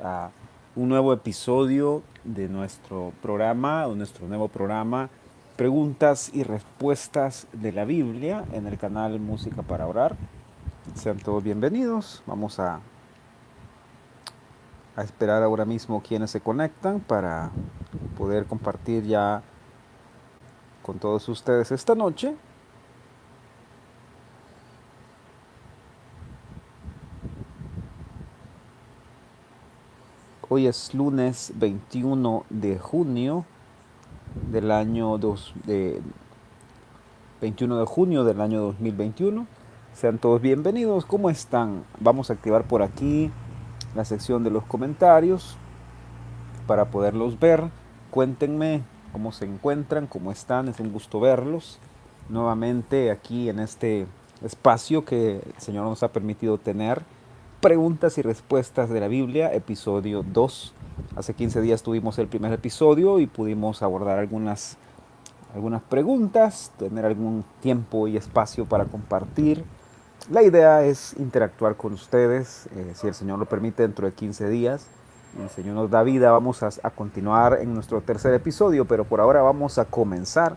a un nuevo episodio de nuestro nuevo programa, Preguntas y Respuestas de la Biblia en el canal Música para Orar. Sean todos bienvenidos. Vamos a esperar ahora mismo quienes se conectan para poder compartir ya con todos ustedes esta noche. Hoy es lunes 21 de junio del año 21 de junio del año 2021. Sean todos bienvenidos. ¿Cómo están? Vamos a activar por aquí la sección de los comentarios para poderlos ver. Cuéntenme cómo se encuentran, cómo están. Es un gusto verlos nuevamente aquí en este espacio que el Señor nos ha permitido tener. Preguntas y respuestas de la Biblia, episodio 2. Hace 15 días tuvimos el primer episodio y pudimos abordar algunas preguntas, tener algún tiempo y espacio para compartir. La idea es interactuar con ustedes, si el Señor lo permite, dentro de 15 días. Y el Señor nos da vida, vamos a continuar en nuestro tercer episodio, pero por ahora vamos a comenzar.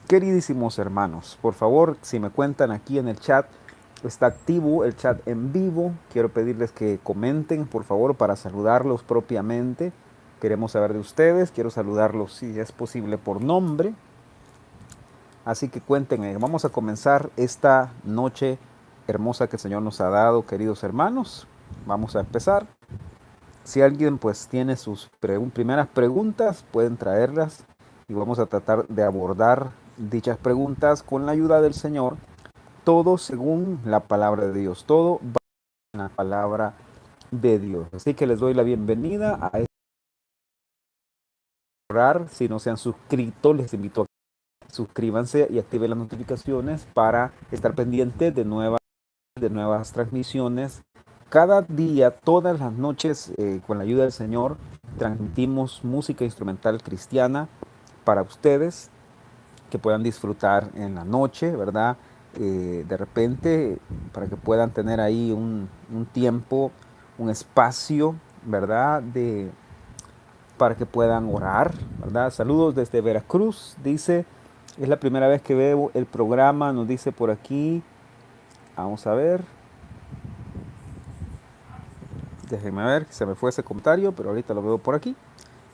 Queridísimos hermanos, por favor, si me cuentan aquí en el chat, está activo el chat en vivo. Quiero pedirles que comenten, por favor, para saludarlos propiamente. Queremos saber de ustedes, quiero saludarlos si es posible por nombre. Así que cuéntenme, vamos a comenzar esta noche hermosa que el Señor nos ha dado, queridos hermanos. Vamos a empezar. Si alguien pues tiene sus primeras preguntas, pueden traerlas y vamos a tratar de abordar dichas preguntas con la ayuda del Señor. Todo según la palabra de Dios, todo va en la palabra de Dios. Así que les doy la bienvenida a este orar. Si no se han suscrito, les invito a que suscríbanse y activen las notificaciones para estar pendientes de nuevas transmisiones. Cada día, todas las noches, con la ayuda del Señor, transmitimos música instrumental cristiana para ustedes que puedan disfrutar en la noche, ¿verdad? De repente, para que puedan tener ahí un tiempo, un espacio, ¿verdad? Para que puedan orar, ¿verdad? Saludos desde Veracruz, dice, es la primera vez que veo el programa, nos dice por aquí, vamos a ver. Déjenme ver, se me fue ese comentario, pero ahorita lo veo por aquí.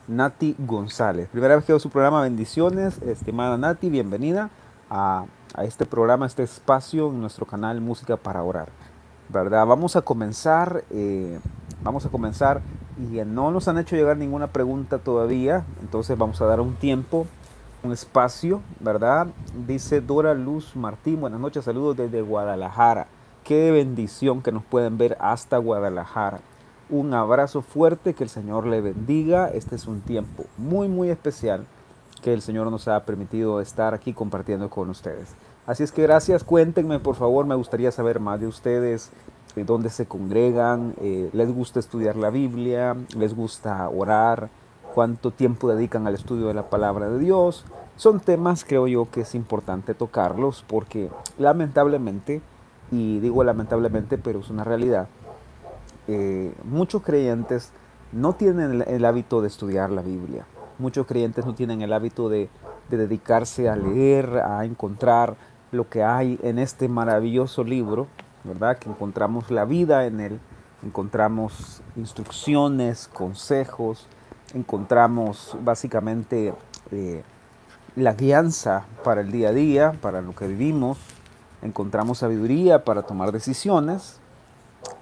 Nati González. Primera vez que veo su programa, bendiciones. Estimada Nati, bienvenida a este programa, a este espacio en nuestro canal Música para Orar. ¿Verdad? Vamos a comenzar y no nos han hecho llegar ninguna pregunta todavía, entonces vamos a dar un tiempo, un espacio, ¿verdad? Dice Dora Luz Martín, buenas noches, saludos desde Guadalajara. Qué bendición que nos pueden ver hasta Guadalajara. Un abrazo fuerte, que el Señor le bendiga. Este es un tiempo muy, muy especial que el Señor nos ha permitido estar aquí compartiendo con ustedes. Así es que gracias, cuéntenme por favor, me gustaría saber más de ustedes, de dónde se congregan, les gusta estudiar la Biblia, les gusta orar, cuánto tiempo dedican al estudio de la palabra de Dios. Son temas, creo yo, que es importante tocarlos porque lamentablemente, y digo lamentablemente, pero es una realidad, muchos creyentes no tienen el hábito de estudiar la Biblia. Muchos creyentes no tienen el hábito de dedicarse a leer, a encontrar lo que hay en este maravilloso libro, ¿verdad? Que encontramos la vida en él, encontramos instrucciones, consejos, encontramos básicamente la guianza para el día a día, para lo que vivimos, encontramos sabiduría para tomar decisiones,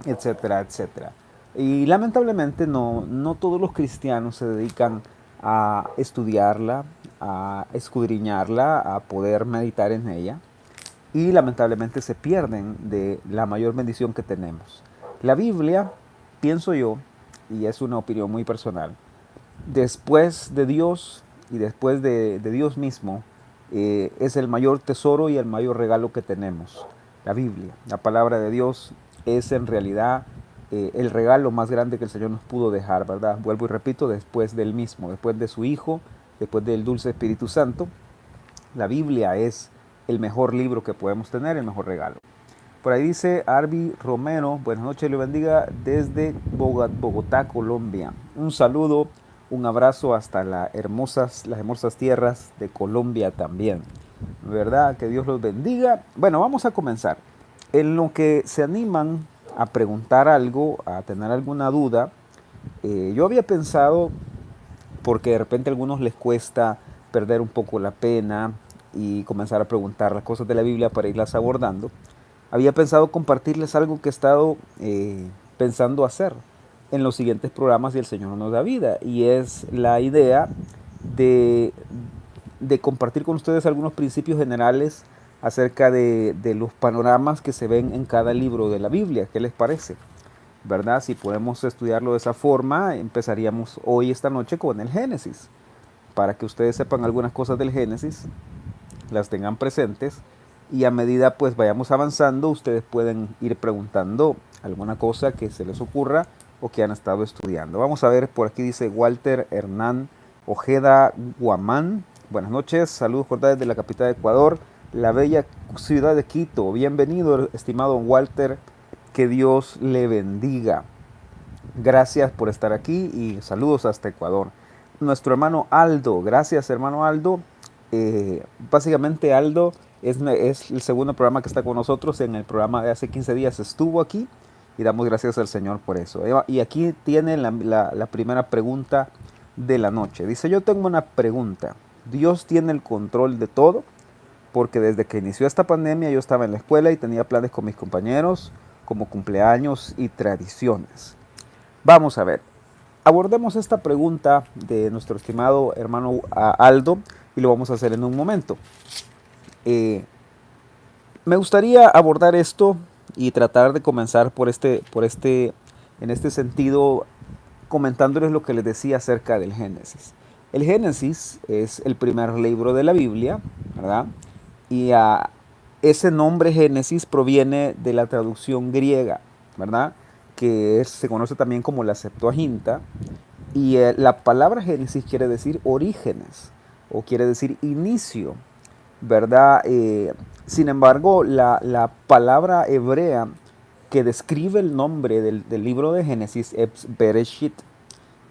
etcétera, etcétera. Y lamentablemente no todos los cristianos se dedican a estudiarla, a escudriñarla, a poder meditar en ella. Y lamentablemente se pierden de la mayor bendición que tenemos. La Biblia, pienso yo, y es una opinión muy personal, después de Dios y después de Dios mismo, es el mayor tesoro y el mayor regalo que tenemos. La Biblia, la palabra de Dios, es en realidad el regalo más grande que el Señor nos pudo dejar, ¿verdad? Vuelvo y repito, después del mismo, después de su Hijo, después del dulce Espíritu Santo, la Biblia es el mejor libro que podemos tener, el mejor regalo. Por ahí dice Arby Romero, buenas noches, le bendiga desde Bogotá, Colombia. Un saludo, un abrazo hasta las hermosas tierras de Colombia también. ¿Verdad? Que Dios los bendiga. Bueno, vamos a comenzar. En lo que se animan a preguntar algo, a tener alguna duda, yo había pensado, porque de repente a algunos les cuesta perder un poco la pena y comenzar a preguntar las cosas de la Biblia para irlas abordando, había pensado compartirles algo que he estado pensando hacer en los siguientes programas y el Señor nos da vida, y es la idea de, de compartir con ustedes algunos principios generales acerca de los panoramas que se ven en cada libro de la Biblia. ¿Qué les parece? ¿Verdad? Si podemos estudiarlo de esa forma, empezaríamos hoy, esta noche, con el Génesis, para que ustedes sepan algunas cosas del Génesis, las tengan presentes, y a medida pues vayamos avanzando, ustedes pueden ir preguntando alguna cosa que se les ocurra o que han estado estudiando. Vamos a ver, por aquí dice Walter Hernán Ojeda Guamán. Buenas noches, saludos cordiales de la capital de Ecuador, la bella ciudad de Quito. Bienvenido, estimado Walter, que Dios le bendiga. Gracias por estar aquí y saludos hasta Ecuador. Nuestro hermano Aldo, gracias hermano Aldo. Básicamente Aldo es el segundo programa que está con nosotros. En el programa de hace 15 días estuvo aquí y damos gracias al Señor por eso. Y aquí tiene la primera pregunta de la noche. Dice, yo tengo una pregunta. ¿Dios tiene el control de todo? Porque desde que inició esta pandemia yo estaba en la escuela y tenía planes con mis compañeros, como cumpleaños y tradiciones. Vamos a ver, abordemos esta pregunta de nuestro estimado hermano Aldo y lo vamos a hacer en un momento. Me gustaría abordar esto y tratar de comenzar en este sentido, comentándoles lo que les decía acerca del Génesis. El Génesis es el primer libro de la Biblia, ¿verdad? Y ese nombre Génesis proviene de la traducción griega, ¿verdad? Que se conoce también como la Septuaginta. Y la palabra Génesis quiere decir orígenes o quiere decir inicio, ¿verdad? Sin embargo, la palabra hebrea que describe el nombre del libro de Génesis es Bereshit.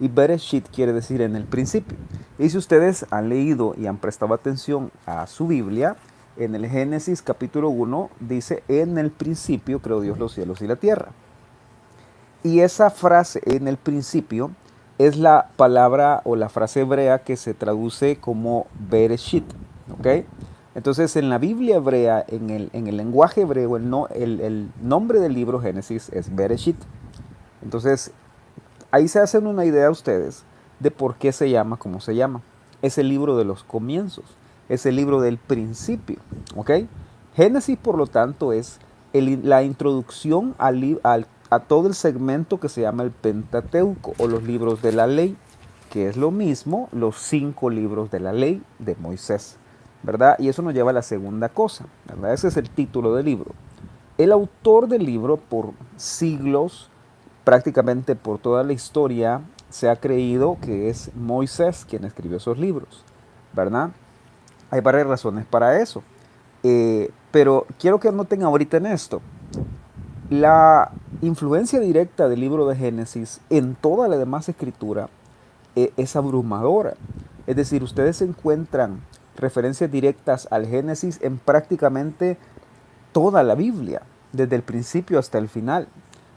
Y Bereshit quiere decir en el principio. Y si ustedes han leído y han prestado atención a su Biblia, en el Génesis capítulo 1 dice, en el principio creó Dios los cielos y la tierra. Y esa frase, en el principio, es la palabra o la frase hebrea que se traduce como Bereshit. ¿Ok? Entonces, en la Biblia hebrea, en el lenguaje hebreo, el nombre del libro Génesis es Bereshit. Entonces, ahí se hacen una idea ustedes de por qué se llama como se llama. Es el libro de los comienzos, es el libro del principio, ¿ok? Génesis, por lo tanto, es la introducción a todo el segmento que se llama el Pentateuco o los libros de la ley, que es lo mismo los 5 libros de la ley de Moisés, ¿verdad? Y eso nos lleva a la segunda cosa, ¿verdad? Ese es el título del libro. El autor del libro, por siglos, prácticamente por toda la historia, se ha creído que es Moisés quien escribió esos libros, ¿verdad? Hay varias razones para eso. Pero quiero que anoten ahorita en esto. La influencia directa del libro de Génesis en toda la demás escritura es abrumadora. Es decir, ustedes encuentran referencias directas al Génesis en prácticamente toda la Biblia, desde el principio hasta el final.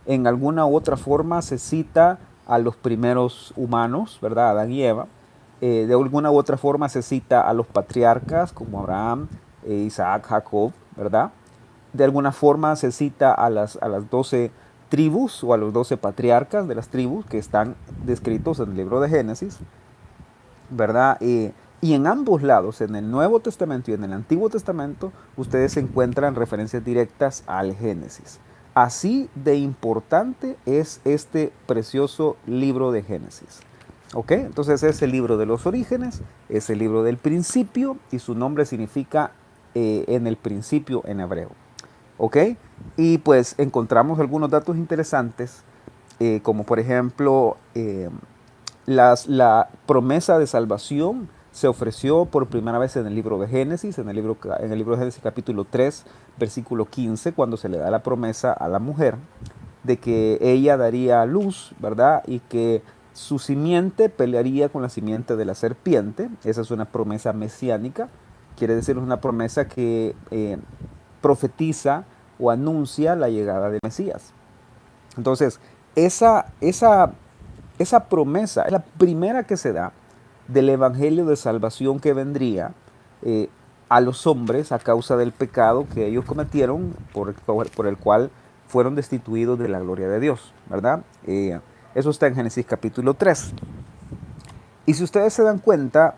En alguna u otra forma se cita a los primeros humanos, ¿verdad? Adán y Eva. De alguna u otra forma se cita a los patriarcas como Abraham, Isaac, Jacob, ¿verdad? De alguna forma se cita a las 12 tribus o a los 12 patriarcas de las tribus que están descritos en el libro de Génesis, ¿verdad? Y en ambos lados, en el Nuevo Testamento y en el Antiguo Testamento, ustedes encuentran referencias directas al Génesis. Así de importante es este precioso libro de Génesis. ¿Ok? Entonces es el libro de los orígenes, es el libro del principio y su nombre significa en el principio en hebreo. ¿Ok? Y pues encontramos algunos datos interesantes, como por ejemplo la promesa de salvación se ofreció por primera vez en el libro de Génesis, en el libro de Génesis capítulo 3, versículo 15, cuando se le da la promesa a la mujer de que ella daría a luz, ¿verdad? Y que su simiente pelearía con la simiente de la serpiente. Esa es una promesa mesiánica, quiere decir una promesa que profetiza o anuncia la llegada de Mesías. Entonces, esa promesa es la primera que se da del evangelio de salvación que vendría eh, a los hombres a causa del pecado que ellos cometieron, por el cual fueron destituidos de la gloria de Dios, ¿verdad? Eso está en Génesis capítulo 3. Y si ustedes se dan cuenta,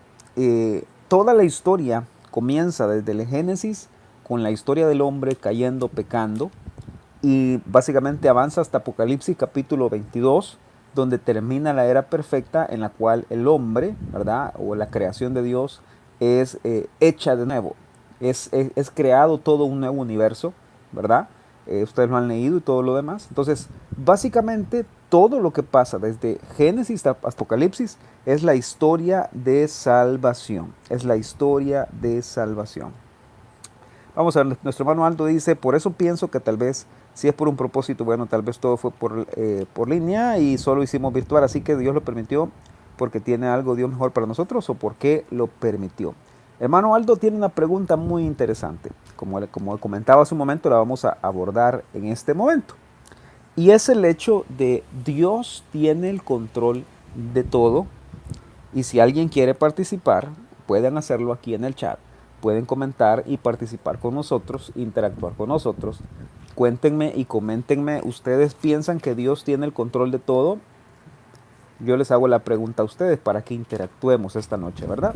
toda la historia comienza desde el Génesis con la historia del hombre cayendo, pecando, y básicamente avanza hasta Apocalipsis capítulo 22, donde termina la era perfecta en la cual el hombre, ¿verdad? O la creación de Dios es hecha de nuevo. Es creado todo un nuevo universo, ¿verdad? Ustedes lo han leído y todo lo demás. Entonces, básicamente todo lo que pasa desde Génesis hasta Apocalipsis es la historia de salvación. Es la historia de salvación. Vamos a ver, nuestro hermano Aldo dice, por eso pienso que tal vez, si es por un propósito, bueno, tal vez todo fue por línea y solo hicimos virtual, así que Dios lo permitió porque tiene algo Dios mejor para nosotros o por qué lo permitió. Hermano Aldo tiene una pregunta muy interesante, como comentaba hace un momento, la vamos a abordar en este momento. Y es el hecho de Dios tiene el control de todo y si alguien quiere participar, pueden hacerlo aquí en el chat. Pueden comentar y participar con nosotros, interactuar con nosotros. Cuéntenme y coméntenme, ¿ustedes piensan que Dios tiene el control de todo? Yo les hago la pregunta a ustedes para que interactuemos esta noche, ¿verdad?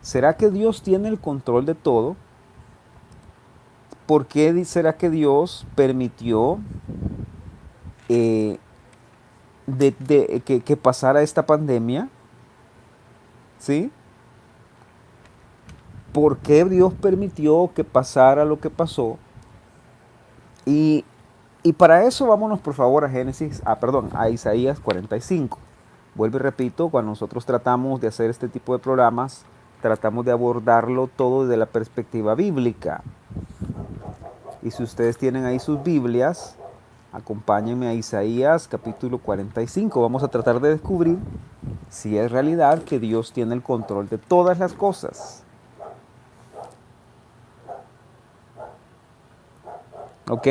¿Será que Dios tiene el control de todo? ¿Por qué será que Dios permitió que pasara esta pandemia? ¿Sí? ¿Por qué Dios permitió que pasara lo que pasó? Y para eso vámonos por favor a Isaías 45. Vuelvo y repito, cuando nosotros tratamos de hacer este tipo de programas, tratamos de abordarlo todo desde la perspectiva bíblica. Y si ustedes tienen ahí sus Biblias, acompáñenme a Isaías capítulo 45. Vamos a tratar de descubrir si es realidad que Dios tiene el control de todas las cosas. ¿Ok?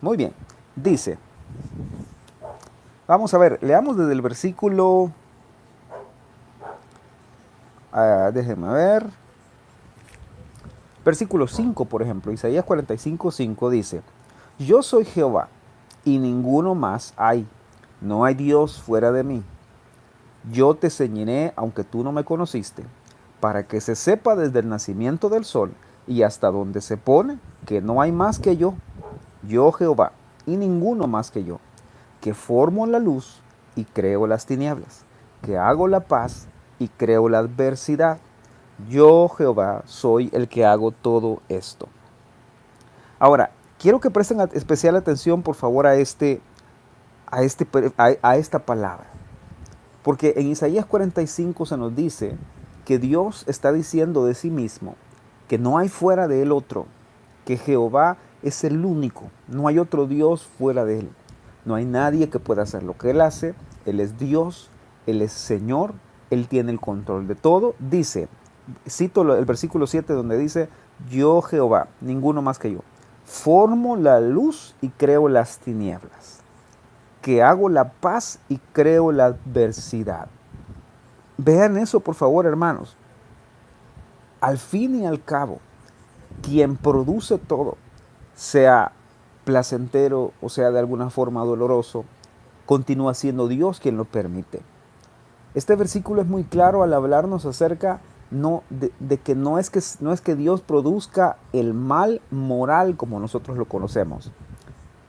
Muy bien. Dice, vamos a ver, leamos desde el versículo, déjenme ver, versículo 5, por ejemplo, Isaías 45, 5 dice, yo soy Jehová y ninguno más hay, no hay Dios fuera de mí. Yo te ceñiré aunque tú no me conociste, para que se sepa desde el nacimiento del sol y hasta donde se pone que no hay más que yo Jehová, y ninguno más que yo, que formo la luz y creo las tinieblas, que hago la paz y creo la adversidad. Yo Jehová soy el que hago todo esto. Ahora, quiero que presten especial atención, por favor, a esta palabra. Porque en Isaías 45 se nos dice que Dios está diciendo de sí mismo que no hay fuera de él otro, que Jehová es el único, no hay otro Dios fuera de él. No hay nadie que pueda hacer lo que él hace, él es Dios, él es Señor, él tiene el control de todo. Dice, cito el versículo 7 donde dice, yo Jehová, ninguno más que yo, formo la luz y creo las tinieblas, que hago la paz y creo la adversidad. Vean eso, por favor, hermanos. Al fin y al cabo, quien produce todo, sea placentero o sea de alguna forma doloroso, continúa siendo Dios quien lo permite. Este versículo es muy claro al hablarnos acerca de que no es que Dios produzca el mal moral como nosotros lo conocemos,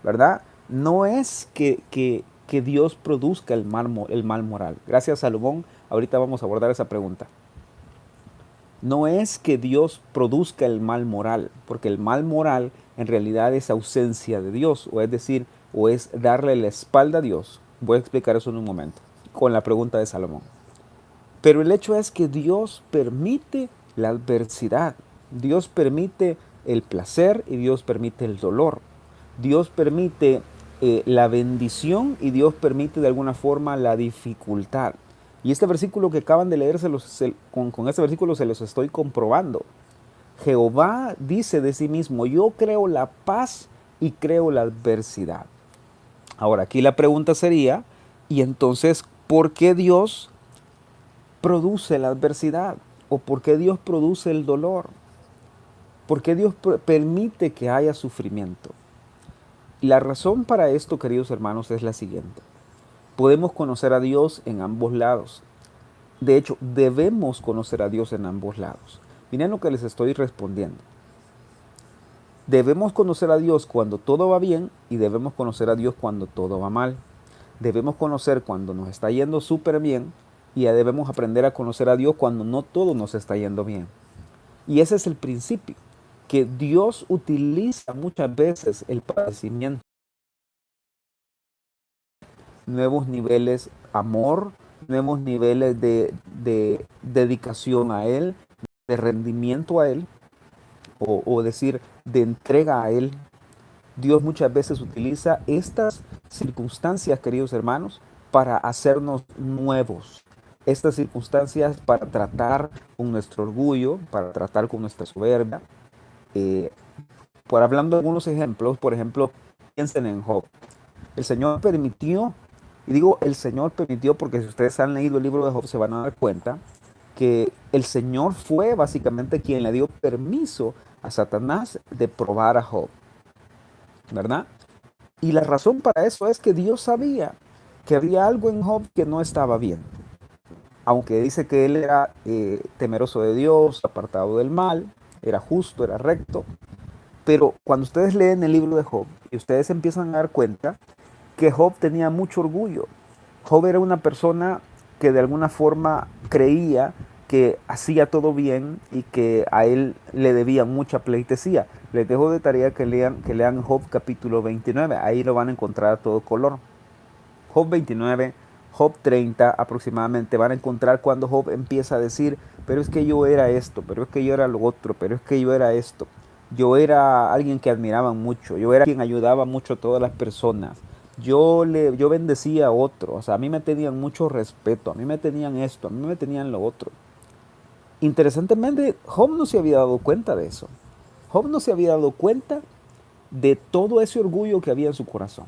¿verdad? No es que Dios produzca el mal moral. Gracias, Salomón. Ahorita vamos a abordar esa pregunta. No es que Dios produzca el mal moral, porque el mal moral en realidad es ausencia de Dios, o es decir, o es darle la espalda a Dios. Voy a explicar eso en un momento, con la pregunta de Salomón. Pero el hecho es que Dios permite la adversidad, Dios permite el placer y Dios permite el dolor. Dios permite la bendición y Dios permite de alguna forma la dificultad. Y este versículo que acaban de leer, con este versículo se los estoy comprobando. Jehová dice de sí mismo, yo creo la paz y creo la adversidad. Ahora, aquí la pregunta sería, ¿y entonces por qué Dios produce la adversidad? ¿O por qué Dios produce el dolor? ¿Por qué Dios permite que haya sufrimiento? La razón para esto, queridos hermanos, es la siguiente. Podemos conocer a Dios en ambos lados. De hecho, debemos conocer a Dios en ambos lados. Miren lo que les estoy respondiendo. Debemos conocer a Dios cuando todo va bien y debemos conocer a Dios cuando todo va mal. Debemos conocer cuando nos está yendo súper bien y ya debemos aprender a conocer a Dios cuando no todo nos está yendo bien. Y ese es el principio, que Dios utiliza muchas veces el padecimiento, nuevos niveles de amor, nuevos niveles de dedicación a Él, de rendimiento a Él, o decir, de entrega a Él. Dios muchas veces utiliza estas circunstancias, queridos hermanos, para hacernos nuevos. Estas circunstancias para tratar con nuestro orgullo, para tratar con nuestra soberbia. Por hablando de algunos ejemplos, por ejemplo, piensen en Job. El Señor permitió, y digo el Señor permitió porque si ustedes han leído el libro de Job se van a dar cuenta que el Señor fue básicamente quien le dio permiso a Satanás de probar a Job, ¿verdad? Y la razón para eso es que Dios sabía que había algo en Job que no estaba bien. Aunque dice que él era temeroso de Dios, apartado del mal, era justo, era recto. Pero cuando ustedes leen el libro de Job y ustedes empiezan a dar cuenta que Job tenía mucho orgullo. Job era una persona que de alguna forma creía que hacía todo bien y que a él le debían mucha pleitesía. Les dejo de tarea que lean Job capítulo 29, ahí lo van a encontrar a todo color. Job 29, Job 30 aproximadamente van a encontrar cuando Job empieza a decir, pero es que yo era esto, pero es que yo era lo otro, pero es que yo era esto. Yo era alguien que admiraban mucho, yo era quien ayudaba mucho a todas las personas. Yo bendecía a otros, o sea, a mí me tenían mucho respeto, a mí me tenían esto, a mí me tenían lo otro. Interesantemente, Job no se había dado cuenta de eso. Job no se había dado cuenta de todo ese orgullo que había en su corazón.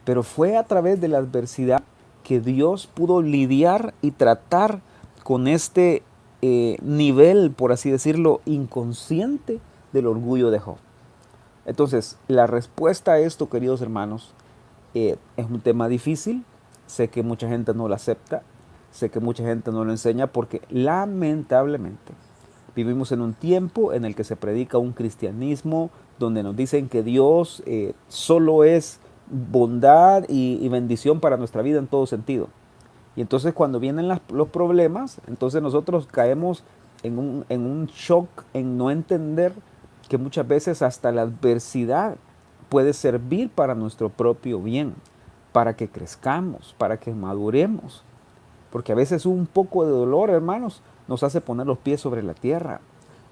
Pero fue a través de la adversidad que Dios pudo lidiar y tratar con este nivel, por así decirlo, inconsciente del orgullo de Job. Entonces, la respuesta a esto, queridos hermanos, es un tema difícil. Sé que mucha gente no lo acepta, sé que mucha gente no lo enseña porque lamentablemente vivimos en un tiempo en el que se predica un cristianismo donde nos dicen que Dios solo es bondad y bendición para nuestra vida en todo sentido. Y entonces cuando vienen los problemas, entonces nosotros caemos en un shock, en no entender que muchas veces hasta la adversidad puede servir para nuestro propio bien, para que crezcamos, para que maduremos. Porque a veces un poco de dolor, hermanos, nos hace poner los pies sobre la tierra.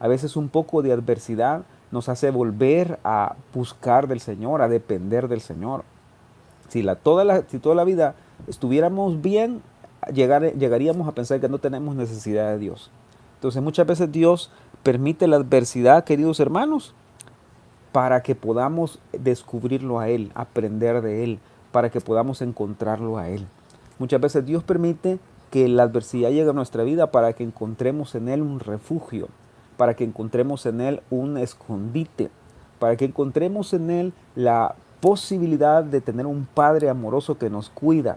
A veces un poco de adversidad nos hace volver a buscar del Señor, a depender del Señor. Si toda la vida estuviéramos bien, llegaríamos a pensar que no tenemos necesidad de Dios. Entonces muchas veces Dios permite la adversidad, queridos hermanos, para que podamos descubrirlo a Él, aprender de Él, para que podamos encontrarlo a Él. Muchas veces Dios permite que la adversidad llegue a nuestra vida para que encontremos en Él un refugio, para que encontremos en Él un escondite, para que encontremos en Él la posibilidad de tener un Padre amoroso que nos cuida,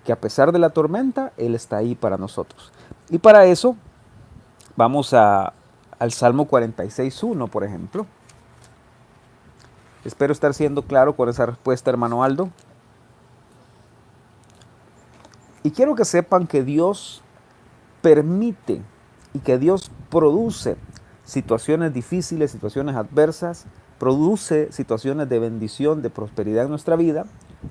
que a pesar de la tormenta, Él está ahí para nosotros. Y para eso, vamos al Salmo 46.1, por ejemplo. Espero estar siendo claro con esa respuesta, hermano Aldo. Y quiero que sepan que Dios permite y que Dios produce situaciones difíciles, situaciones adversas, produce situaciones de bendición, de prosperidad en nuestra vida,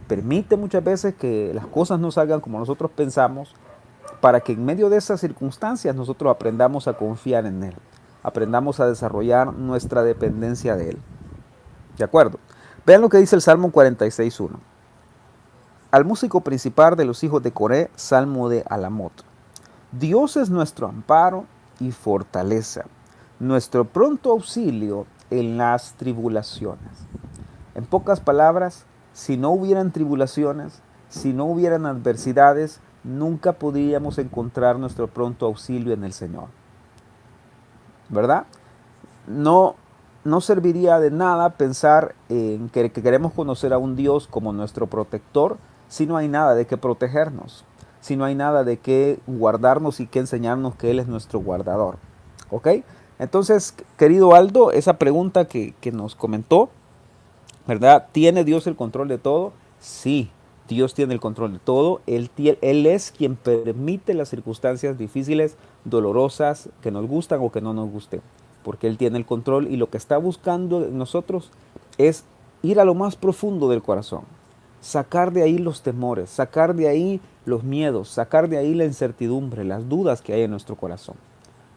Permite muchas veces que las cosas no salgan como nosotros pensamos, para que en medio de esas circunstancias nosotros aprendamos a confiar en Él, aprendamos a desarrollar nuestra dependencia de Él. ¿De acuerdo? Vean lo que dice el Salmo 46.1. Al músico principal de los hijos de Coré, Salmo de Alamot. Dios es nuestro amparo y fortaleza, nuestro pronto auxilio en las tribulaciones. En pocas palabras, si no hubieran tribulaciones, si no hubieran adversidades, nunca podríamos encontrar nuestro pronto auxilio en el Señor. ¿Verdad? No serviría de nada pensar en que queremos conocer a un Dios como nuestro protector si no hay nada de qué protegernos, si no hay nada de qué guardarnos y que enseñarnos que Él es nuestro guardador. ¿Ok? Entonces, querido Aldo, esa pregunta que nos comentó, ¿verdad? ¿Tiene Dios el control de todo? Sí, Dios tiene el control de todo. Él es quien permite las circunstancias difíciles, dolorosas, que nos gustan o que no nos gusten, porque Él tiene el control y lo que está buscando en nosotros es ir a lo más profundo del corazón, sacar de ahí los temores, sacar de ahí los miedos, sacar de ahí la incertidumbre, las dudas que hay en nuestro corazón.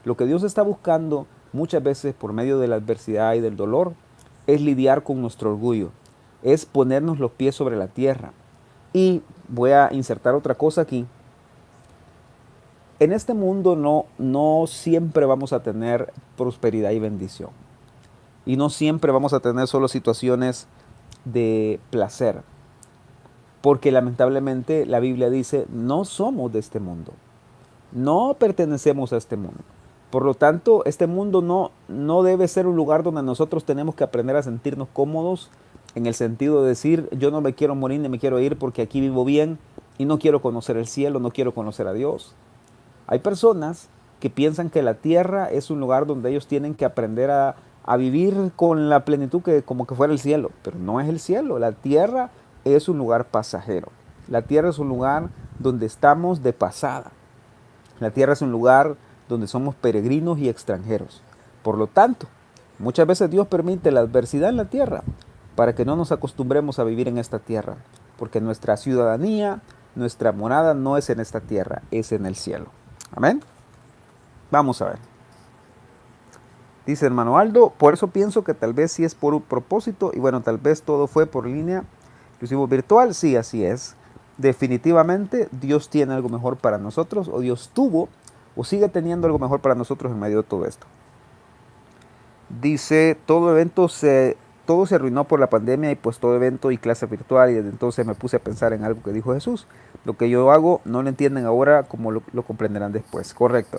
Lo que Dios está buscando muchas veces por medio de la adversidad y del dolor es lidiar con nuestro orgullo, es ponernos los pies sobre la tierra. Y voy a insertar otra cosa aquí. En este mundo no siempre vamos a tener prosperidad y bendición. Y no siempre vamos a tener solo situaciones de placer. Porque lamentablemente la Biblia dice, no somos de este mundo. No pertenecemos a este mundo. Por lo tanto, este mundo no debe ser un lugar donde nosotros tenemos que aprender a sentirnos cómodos en el sentido de decir, yo no me quiero morir ni me quiero ir porque aquí vivo bien y no quiero conocer el cielo, no quiero conocer a Dios. Hay personas que piensan que la tierra es un lugar donde ellos tienen que aprender a vivir con la plenitud que como que fuera el cielo, pero no es el cielo. La tierra es un lugar pasajero. La tierra es un lugar donde estamos de pasada. La tierra es un lugar donde somos peregrinos y extranjeros. Por lo tanto, muchas veces Dios permite la adversidad en la tierra para que no nos acostumbremos a vivir en esta tierra, porque nuestra ciudadanía, nuestra morada no es en esta tierra, es en el cielo. Amén. Vamos a ver. Dice hermano Aldo, por eso pienso que tal vez sí es por un propósito y bueno, tal vez todo fue por línea inclusive virtual. Sí, así es. Definitivamente Dios tiene algo mejor para nosotros, o Dios tuvo o sigue teniendo algo mejor para nosotros en medio de todo esto. Dice, todo se arruinó por la pandemia y pues todo evento y clase virtual, y desde entonces me puse a pensar en algo que dijo Jesús. Lo que yo hago no lo entienden ahora como lo comprenderán después. Correcto.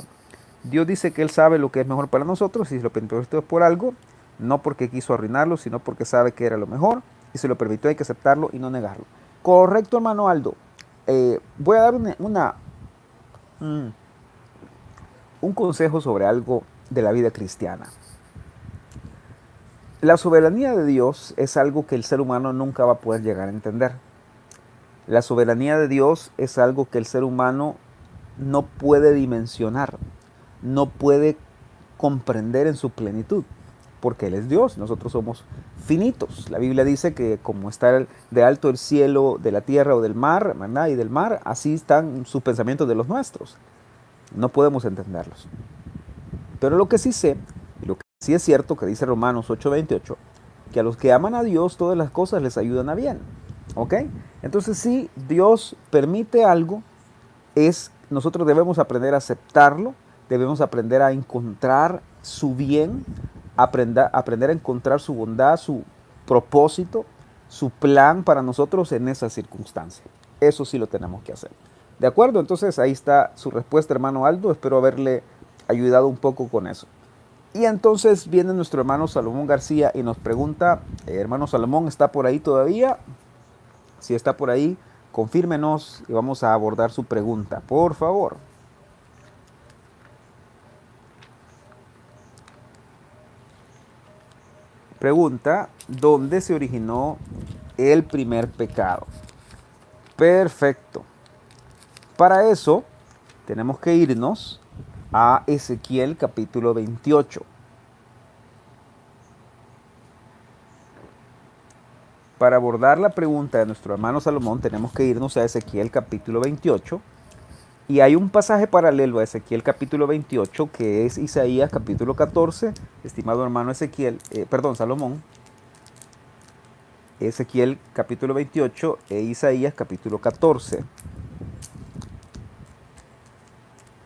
Dios dice que Él sabe lo que es mejor para nosotros y si lo permitió es por algo, no porque quiso arruinarlo, sino porque sabe que era lo mejor y se lo permitió, hay que aceptarlo y no negarlo. Correcto, hermano Aldo. Voy a dar un consejo sobre algo de la vida cristiana. La soberanía de Dios es algo que el ser humano nunca va a poder llegar a entender. La soberanía de Dios es algo que el ser humano no puede dimensionar, no puede comprender en su plenitud, porque Él es Dios, nosotros somos finitos. La Biblia dice que como está de alto el cielo de la tierra o del mar, ¿verdad? Y del mar, así están sus pensamientos de los nuestros. No podemos entenderlos. Pero lo que sí sé, y lo que sí es cierto, que dice Romanos 8:28, que a los que aman a Dios todas las cosas les ayudan a bien. ¿Ok? Entonces si Dios permite algo, nosotros debemos aprender a aceptarlo, debemos aprender a encontrar su bien, aprender a encontrar su bondad, su propósito, su plan para nosotros en esa circunstancia. Eso sí lo tenemos que hacer. ¿De acuerdo? Entonces ahí está su respuesta, hermano Aldo. Espero haberle ayudado un poco con eso. Y entonces viene nuestro hermano Salomón García y nos pregunta, hermano Salomón, ¿está por ahí todavía? Si está por ahí, confírmenos y vamos a abordar su pregunta, por favor. Pregunta, ¿dónde se originó el primer pecado? Perfecto. Para eso tenemos que irnos a Ezequiel capítulo 28. Para abordar la pregunta de nuestro hermano Salomón tenemos que irnos a Ezequiel capítulo 28. Y hay un pasaje paralelo a Ezequiel capítulo 28 que es Isaías capítulo 14. Estimado hermano Salomón. Ezequiel capítulo 28 e Isaías capítulo 14.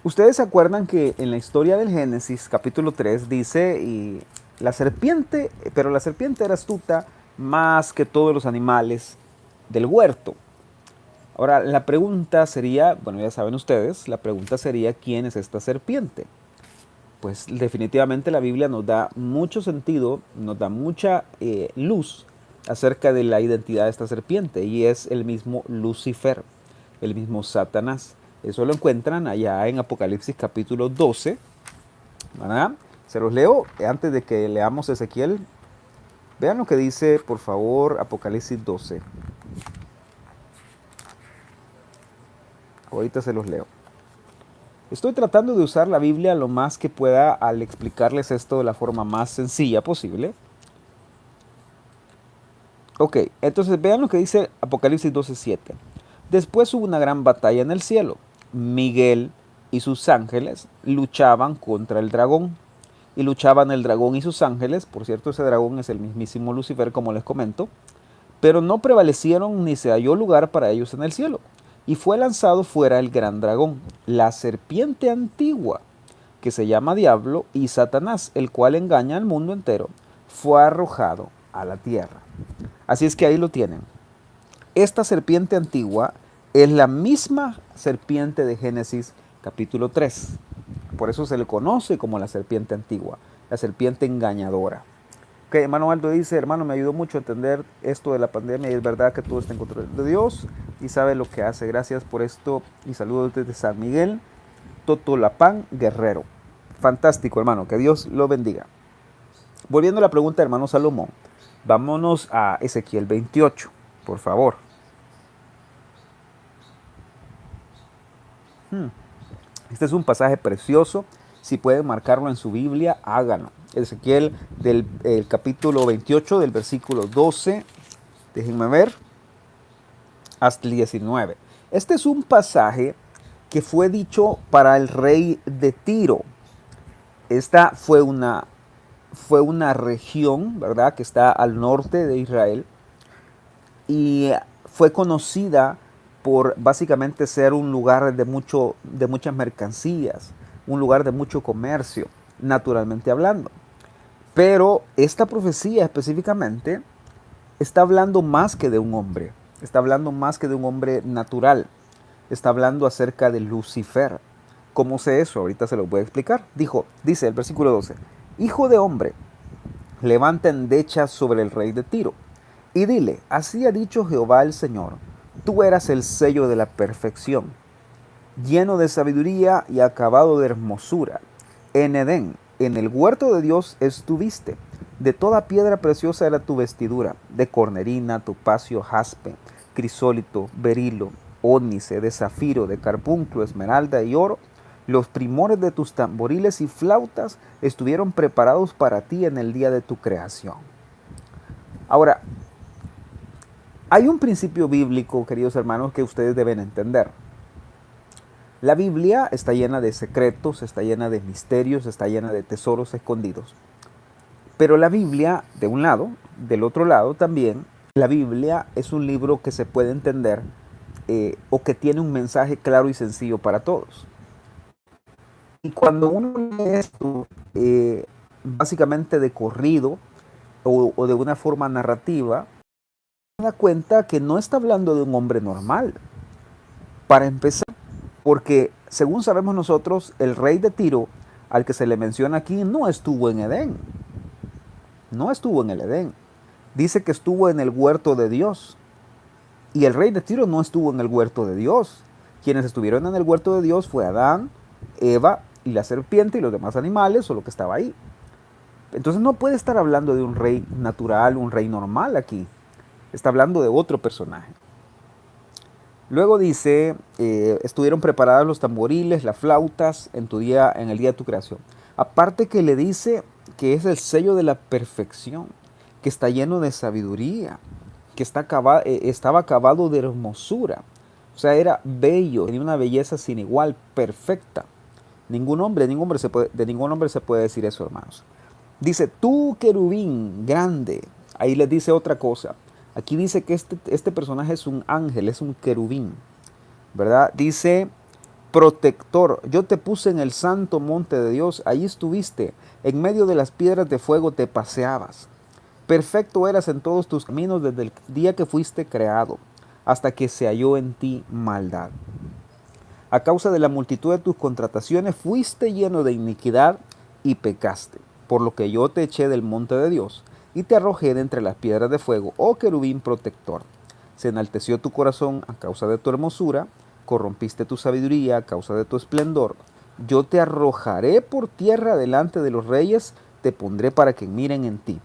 Ustedes se acuerdan que en la historia del Génesis capítulo 3 dice, y la serpiente era astuta más que todos los animales del huerto. Ahora, la pregunta sería, bueno, ya saben ustedes, la pregunta sería, ¿quién es esta serpiente? Pues definitivamente la Biblia nos da mucho sentido, nos da mucha luz acerca de la identidad de esta serpiente, y es el mismo Lucifer, el mismo Satanás. Eso lo encuentran allá en Apocalipsis capítulo 12, ¿verdad? Se los leo antes de que leamos Ezequiel. Vean lo que dice, por favor, Apocalipsis 12. Ahorita se los leo. Estoy tratando de usar la Biblia lo más que pueda al explicarles esto de la forma más sencilla posible. Ok, entonces vean lo que dice Apocalipsis 12:7. Después hubo una gran batalla en el cielo. Miguel y sus ángeles luchaban contra el dragón. Y luchaban el dragón y sus ángeles. Por cierto, ese dragón es el mismísimo Lucifer, como les comento. Pero no prevalecieron ni se halló lugar para ellos en el cielo. Y fue lanzado fuera el gran dragón, la serpiente antigua, que se llama Diablo y Satanás, el cual engaña al mundo entero, fue arrojado a la tierra. Así es que ahí lo tienen. Esta serpiente antigua es la misma serpiente de Génesis capítulo 3. Por eso se le conoce como la serpiente antigua, la serpiente engañadora. Ok, hermano Aldo dice, hermano, me ayudó mucho a entender esto de la pandemia y es verdad que todo está en control de Dios y sabe lo que hace. Gracias por esto y saludos desde San Miguel, Totolapán, Guerrero. Fantástico, hermano, que Dios lo bendiga. Volviendo a la pregunta, hermano Salomón, vámonos a Ezequiel 28, por favor. Este es un pasaje precioso. Si pueden marcarlo en su Biblia, háganlo. Ezequiel del capítulo 28, del versículo 12, déjenme ver, hasta el 19. Este es un pasaje que fue dicho para el rey de Tiro. Esta fue una región, ¿verdad?, que está al norte de Israel y fue conocida por básicamente ser un lugar de muchas mercancías, un lugar de mucho comercio, naturalmente hablando. Pero esta profecía específicamente está hablando más que de un hombre, está hablando más que de un hombre natural, está hablando acerca de Lucifer. ¿Cómo sé eso? Ahorita se lo voy a explicar. Dice el versículo 12, hijo de hombre, levanta endechas sobre el rey de Tiro y dile, así ha dicho Jehová el Señor, tú eras el sello de la perfección, lleno de sabiduría y acabado de hermosura. En Edén, en el huerto de Dios estuviste. De toda piedra preciosa era tu vestidura, de cornerina, topacio, jaspe, crisólito, berilo, ónice, de zafiro, de carbunclo, esmeralda y oro. Los primores de tus tamboriles y flautas estuvieron preparados para ti en el día de tu creación. Ahora, hay un principio bíblico, queridos hermanos, que ustedes deben entender. La Biblia está llena de secretos, está llena de misterios, está llena de tesoros escondidos. Pero la Biblia, de un lado, del otro lado también, la Biblia es un libro que se puede entender o que tiene un mensaje claro y sencillo para todos. Y cuando uno lee esto, básicamente de corrido o de una forma narrativa, se da cuenta que no está hablando de un hombre normal. Para empezar, porque según sabemos nosotros, el rey de Tiro, al que se le menciona aquí, no estuvo en Edén. No estuvo en el Edén. Dice que estuvo en el huerto de Dios. Y el rey de Tiro no estuvo en el huerto de Dios. Quienes estuvieron en el huerto de Dios fue Adán, Eva y la serpiente y los demás animales o lo que estaba ahí. Entonces no puede estar hablando de un rey natural, un rey normal aquí. Está hablando de otro personaje. Luego dice, estuvieron preparados los tamboriles, las flautas en el día de tu creación. Aparte que le dice que es el sello de la perfección, que está lleno de sabiduría. que estaba acabado de hermosura. O sea, era bello, tenía una belleza sin igual, perfecta. De ningún hombre se puede decir eso, hermanos. Dice, tú querubín grande. Ahí les dice otra cosa. Aquí dice que este personaje es un ángel, es un querubín, ¿verdad? Dice, protector, yo te puse en el santo monte de Dios, ahí estuviste, en medio de las piedras de fuego te paseabas. Perfecto eras en todos tus caminos desde el día que fuiste creado, hasta que se halló en ti maldad. A causa de la multitud de tus contrataciones fuiste lleno de iniquidad y pecaste, por lo que yo te eché del monte de Dios y te arrojé de entre las piedras de fuego, oh querubín protector. Se enalteció tu corazón a causa de tu hermosura, corrompiste tu sabiduría a causa de tu esplendor. Yo te arrojaré por tierra delante de los reyes, te pondré para que miren en ti.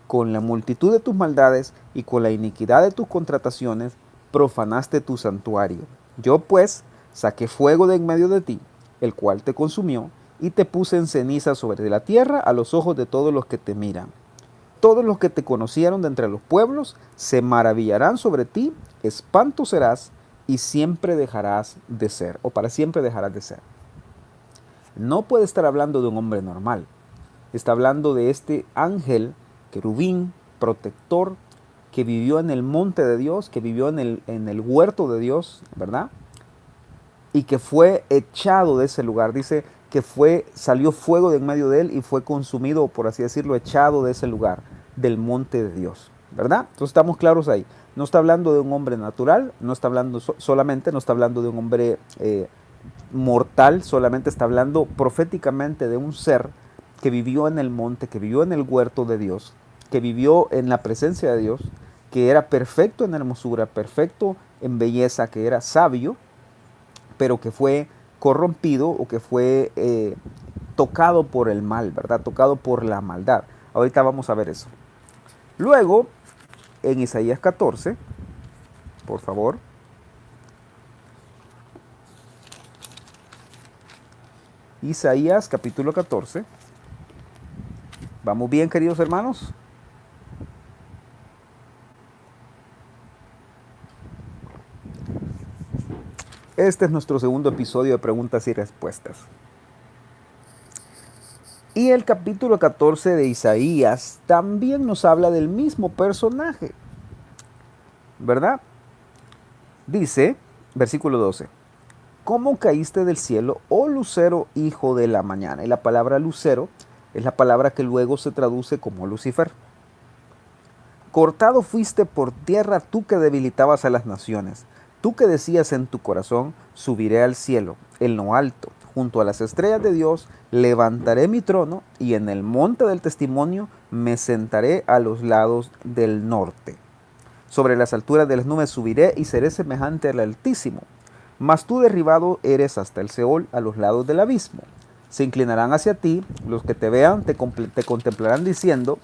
Con la multitud de tus maldades y con la iniquidad de tus contrataciones, profanaste tu santuario. Yo pues saqué fuego de en medio de ti, el cual te consumió, y te puse en ceniza sobre la tierra a los ojos de todos los que te miran. Todos los que te conocieron de entre los pueblos se maravillarán sobre ti, espanto serás y siempre dejarás de ser, o para siempre dejarás de ser. No puede estar hablando de un hombre normal. Está hablando de este ángel, querubín, protector, que vivió en el monte de Dios, que vivió en el huerto de Dios, ¿verdad? Y que fue echado de ese lugar. Dice que salió fuego de en medio de él y fue consumido, por así decirlo, echado de ese lugar, del monte de Dios, ¿verdad? Entonces estamos claros ahí. No está hablando de un hombre natural, no está hablando solamente, no está hablando de un hombre mortal, solamente está hablando proféticamente de un ser que vivió en el monte, que vivió en el huerto de Dios, que vivió en la presencia de Dios, que era perfecto en hermosura, perfecto en belleza, que era sabio, pero que fue corrompido o que fue tocado por el mal, ¿verdad? Tocado por la maldad. Ahorita vamos a ver eso. Luego, en Isaías 14, por favor. Isaías capítulo 14. ¿Vamos bien, queridos hermanos? Este es nuestro segundo episodio de preguntas y respuestas. Y el capítulo 14 de Isaías también nos habla del mismo personaje, ¿verdad? Dice, versículo 12, ¿cómo caíste del cielo, oh lucero, hijo de la mañana? Y la palabra lucero es la palabra que luego se traduce como Lucifer. Cortado fuiste por tierra tú que debilitabas a las naciones. Tú que decías en tu corazón, subiré al cielo, en lo alto, junto a las estrellas de Dios, levantaré mi trono y en el monte del testimonio me sentaré a los lados del norte. Sobre las alturas de las nubes subiré y seré semejante al Altísimo. Mas tú derribado eres hasta el Seol, a los lados del abismo. Se inclinarán hacia ti, los que te vean te contemplarán diciendo,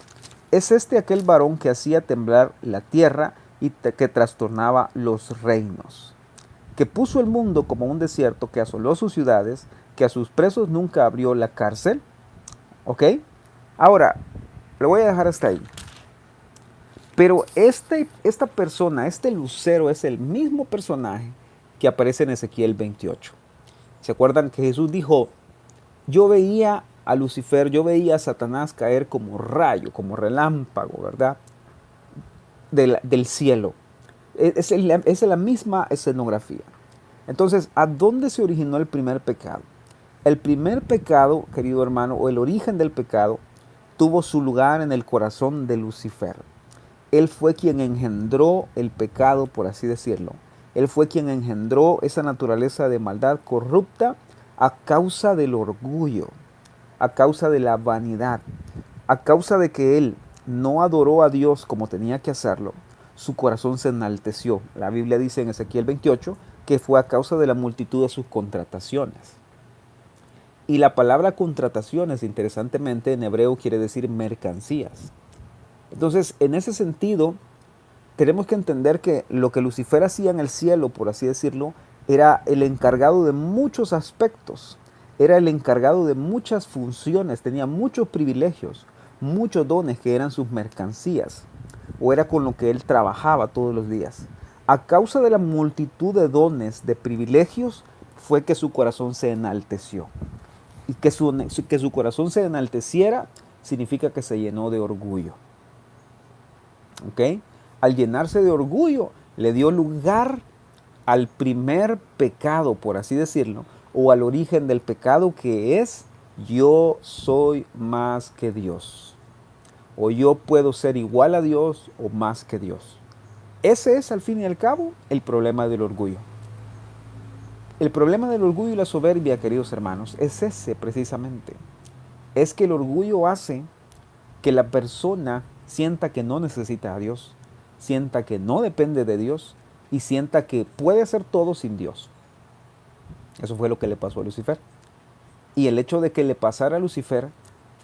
¿es este aquel varón que hacía temblar la tierra y que trastornaba los reinos? Que puso el mundo como un desierto, que asoló sus ciudades, que a sus presos nunca abrió la cárcel. ¿Ok? Ahora, lo voy a dejar hasta ahí. Pero esta persona, este lucero, es el mismo personaje que aparece en Ezequiel 28. ¿Se acuerdan que Jesús dijo, yo veía a Lucifer, yo veía a Satanás caer como rayo, como relámpago, ¿verdad? Del cielo. Es la misma escenografía. Entonces, ¿a dónde se originó el primer pecado? El primer pecado, querido hermano, o el origen del pecado, tuvo su lugar en el corazón de Lucifer. Él fue quien engendró el pecado, por así decirlo. Él fue quien engendró esa naturaleza de maldad corrupta a causa del orgullo, a causa de la vanidad, a causa de que él no adoró a Dios como tenía que hacerlo. Su corazón se enalteció. La Biblia dice en Ezequiel 28 que fue a causa de la multitud de sus contrataciones. Y la palabra contrataciones, interesantemente, en hebreo quiere decir mercancías. Entonces, en ese sentido, tenemos que entender que lo que Lucifer hacía en el cielo, por así decirlo, era el encargado de muchos aspectos, era el encargado de muchas funciones, tenía muchos privilegios, muchos dones que eran sus mercancías. o era con lo que él trabajaba todos los días. A causa de la multitud de dones, de privilegios, fue que su corazón se enalteció. Y que su corazón se enalteciera significa que se llenó de orgullo. ¿Ok? Al llenarse de orgullo, le dio lugar al primer pecado, por así decirlo, o al origen del pecado, que es: yo soy más que Dios, o yo puedo ser igual a Dios o más que Dios. Ese es, al fin y al cabo, el problema del orgullo. El problema del orgullo y la soberbia, queridos hermanos, es ese precisamente. Es que el orgullo hace que la persona sienta que no necesita a Dios, sienta que no depende de Dios y sienta que puede hacer todo sin Dios. Eso fue lo que le pasó a Lucifer. Y el hecho de que le pasara a Lucifer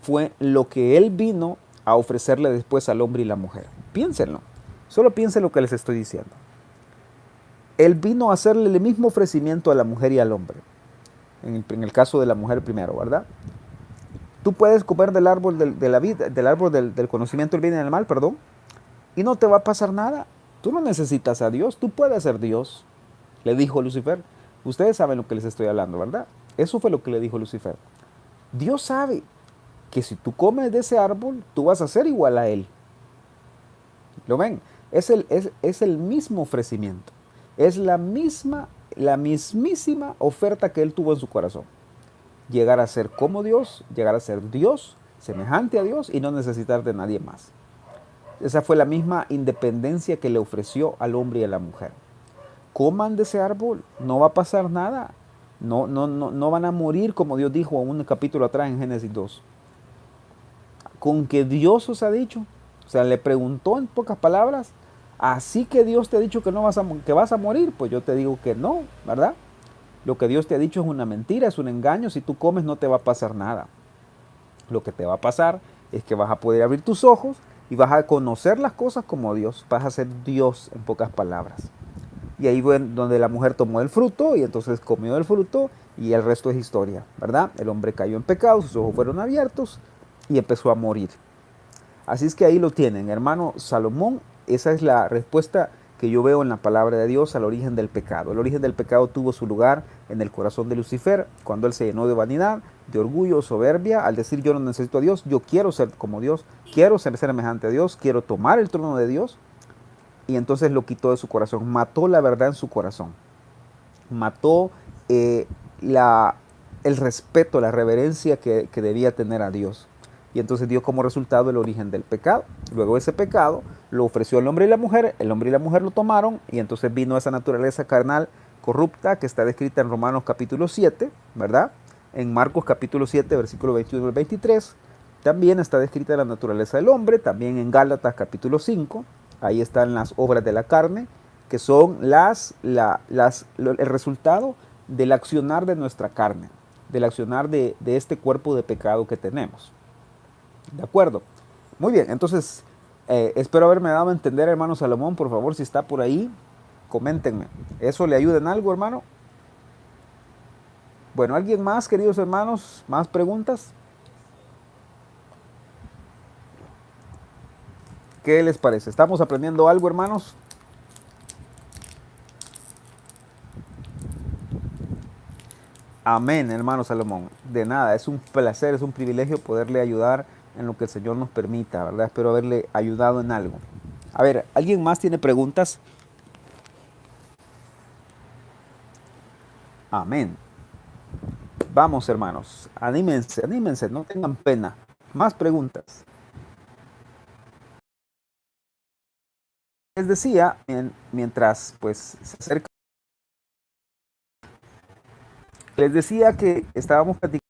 fue lo que él vino a ofrecerle después al hombre y la mujer. Piénsenlo. Solo piensen lo que les estoy diciendo. Él vino a hacerle el mismo ofrecimiento a la mujer y al hombre. En el caso de la mujer primero, ¿verdad? Tú puedes comer del árbol de la vida, del árbol del conocimiento del bien y del mal, perdón, y no te va a pasar nada. Tú no necesitas a Dios, tú puedes ser Dios, le dijo Lucifer. Ustedes saben lo que les estoy hablando, ¿verdad? Eso fue lo que le dijo Lucifer. Dios sabe que si tú comes de ese árbol, tú vas a ser igual a Él. ¿Lo ven? Es el mismo ofrecimiento. Es la mismísima oferta que Él tuvo en su corazón. Llegar a ser como Dios, llegar a ser Dios, semejante a Dios y no necesitar de nadie más. Esa fue la misma independencia que le ofreció al hombre y a la mujer. Coman de ese árbol, no va a pasar nada. No van a morir, como Dios dijo en un capítulo atrás en Génesis 2. Con que Dios os ha dicho, o sea, le preguntó en pocas palabras: así que Dios te ha dicho que que vas a morir, pues yo te digo que no, ¿verdad? Lo que Dios te ha dicho es una mentira, es un engaño. Si tú comes no te va a pasar nada. Lo que te va a pasar es que vas a poder abrir tus ojos y vas a conocer las cosas como Dios. Vas a ser Dios, en pocas palabras. Y ahí fue donde la mujer tomó el fruto y entonces comió el fruto y el resto es historia, ¿verdad? El hombre cayó en pecado, sus ojos fueron abiertos y empezó a morir. Así es que ahí lo tienen, hermano Salomón. Esa es la respuesta que yo veo en la palabra de Dios al origen del pecado. El origen del pecado tuvo su lugar en el corazón de Lucifer, cuando él se llenó de vanidad, de orgullo, soberbia, al decir: yo no necesito a Dios, yo quiero ser como Dios, quiero ser semejante a Dios, quiero tomar el trono de Dios. Y entonces lo quitó de su corazón, mató la verdad en su corazón, mató eh, la, el respeto, la reverencia que debía tener a Dios. Y entonces dio como resultado el origen del pecado. Luego ese pecado lo ofreció el hombre y la mujer lo tomaron y entonces vino esa naturaleza carnal corrupta que está descrita en Romanos capítulo 7, ¿verdad? En Marcos capítulo 7, versículo 21 al 23. También está descrita la naturaleza del hombre, también en Gálatas capítulo 5. Ahí están las obras de la carne, que son el resultado del accionar de nuestra carne, del accionar de este cuerpo de pecado que tenemos. ¿De acuerdo? Muy bien, entonces espero haberme dado a entender, hermano Salomón. Por favor, si está por ahí, coméntenme. ¿Eso le ayuda en algo, hermano? Bueno, ¿alguien más, queridos hermanos? ¿Más preguntas? ¿Qué les parece? ¿Estamos aprendiendo algo, hermanos? Amén, hermano Salomón. De nada, es un placer, es un privilegio poderle ayudar en lo que el Señor nos permita, ¿verdad? Espero haberle ayudado en algo. A ver, ¿alguien más tiene preguntas? Amén. Vamos, hermanos, anímense, anímense, no tengan pena. Más preguntas. Les decía, mientras pues se acerca, les decía que estábamos platicando.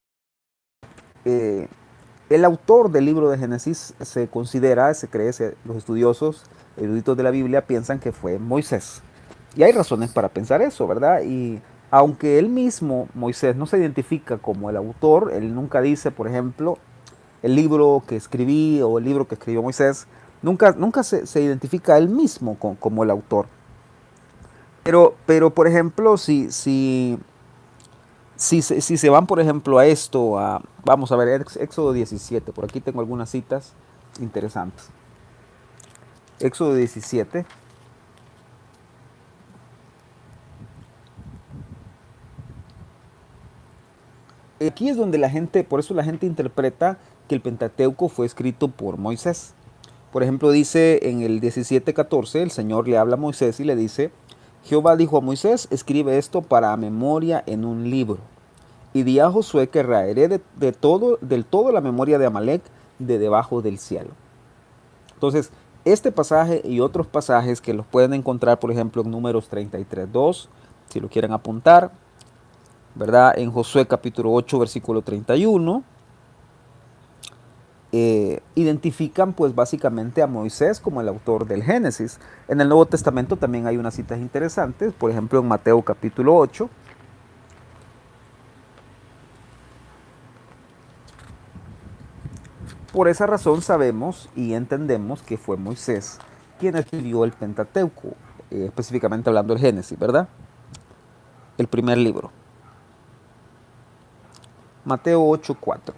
El autor del libro de Génesis se considera, se cree, los estudiosos eruditos de la Biblia piensan que fue Moisés. Y hay razones para pensar eso, ¿verdad? Y aunque él mismo, Moisés, no se identifica como el autor, él nunca dice, por ejemplo, el libro que escribí o el libro que escribió Moisés, nunca se identifica él mismo como el autor. Pero por ejemplo, si se van, por ejemplo, a esto, vamos a ver, Éxodo 17, por aquí tengo algunas citas interesantes. Éxodo 17. Aquí es donde la gente, por eso la gente interpreta que el Pentateuco fue escrito por Moisés. Por ejemplo, dice en el 17:14, el Señor le habla a Moisés y le dice, Jehová dijo a Moisés, escribe esto para memoria en un libro. Y di a Josué que raeré del todo la memoria de Amalek de debajo del cielo. Entonces, este pasaje y otros pasajes que los pueden encontrar, por ejemplo, en Números 33:2, si lo quieren apuntar, ¿verdad? En Josué capítulo 8, versículo 31, identifican pues básicamente a Moisés como el autor del Génesis. En el Nuevo Testamento también hay unas citas interesantes, por ejemplo en Mateo capítulo 8. Por esa razón sabemos y entendemos que fue Moisés quien escribió el Pentateuco, específicamente hablando del Génesis, ¿verdad? El primer libro. Mateo 8:4.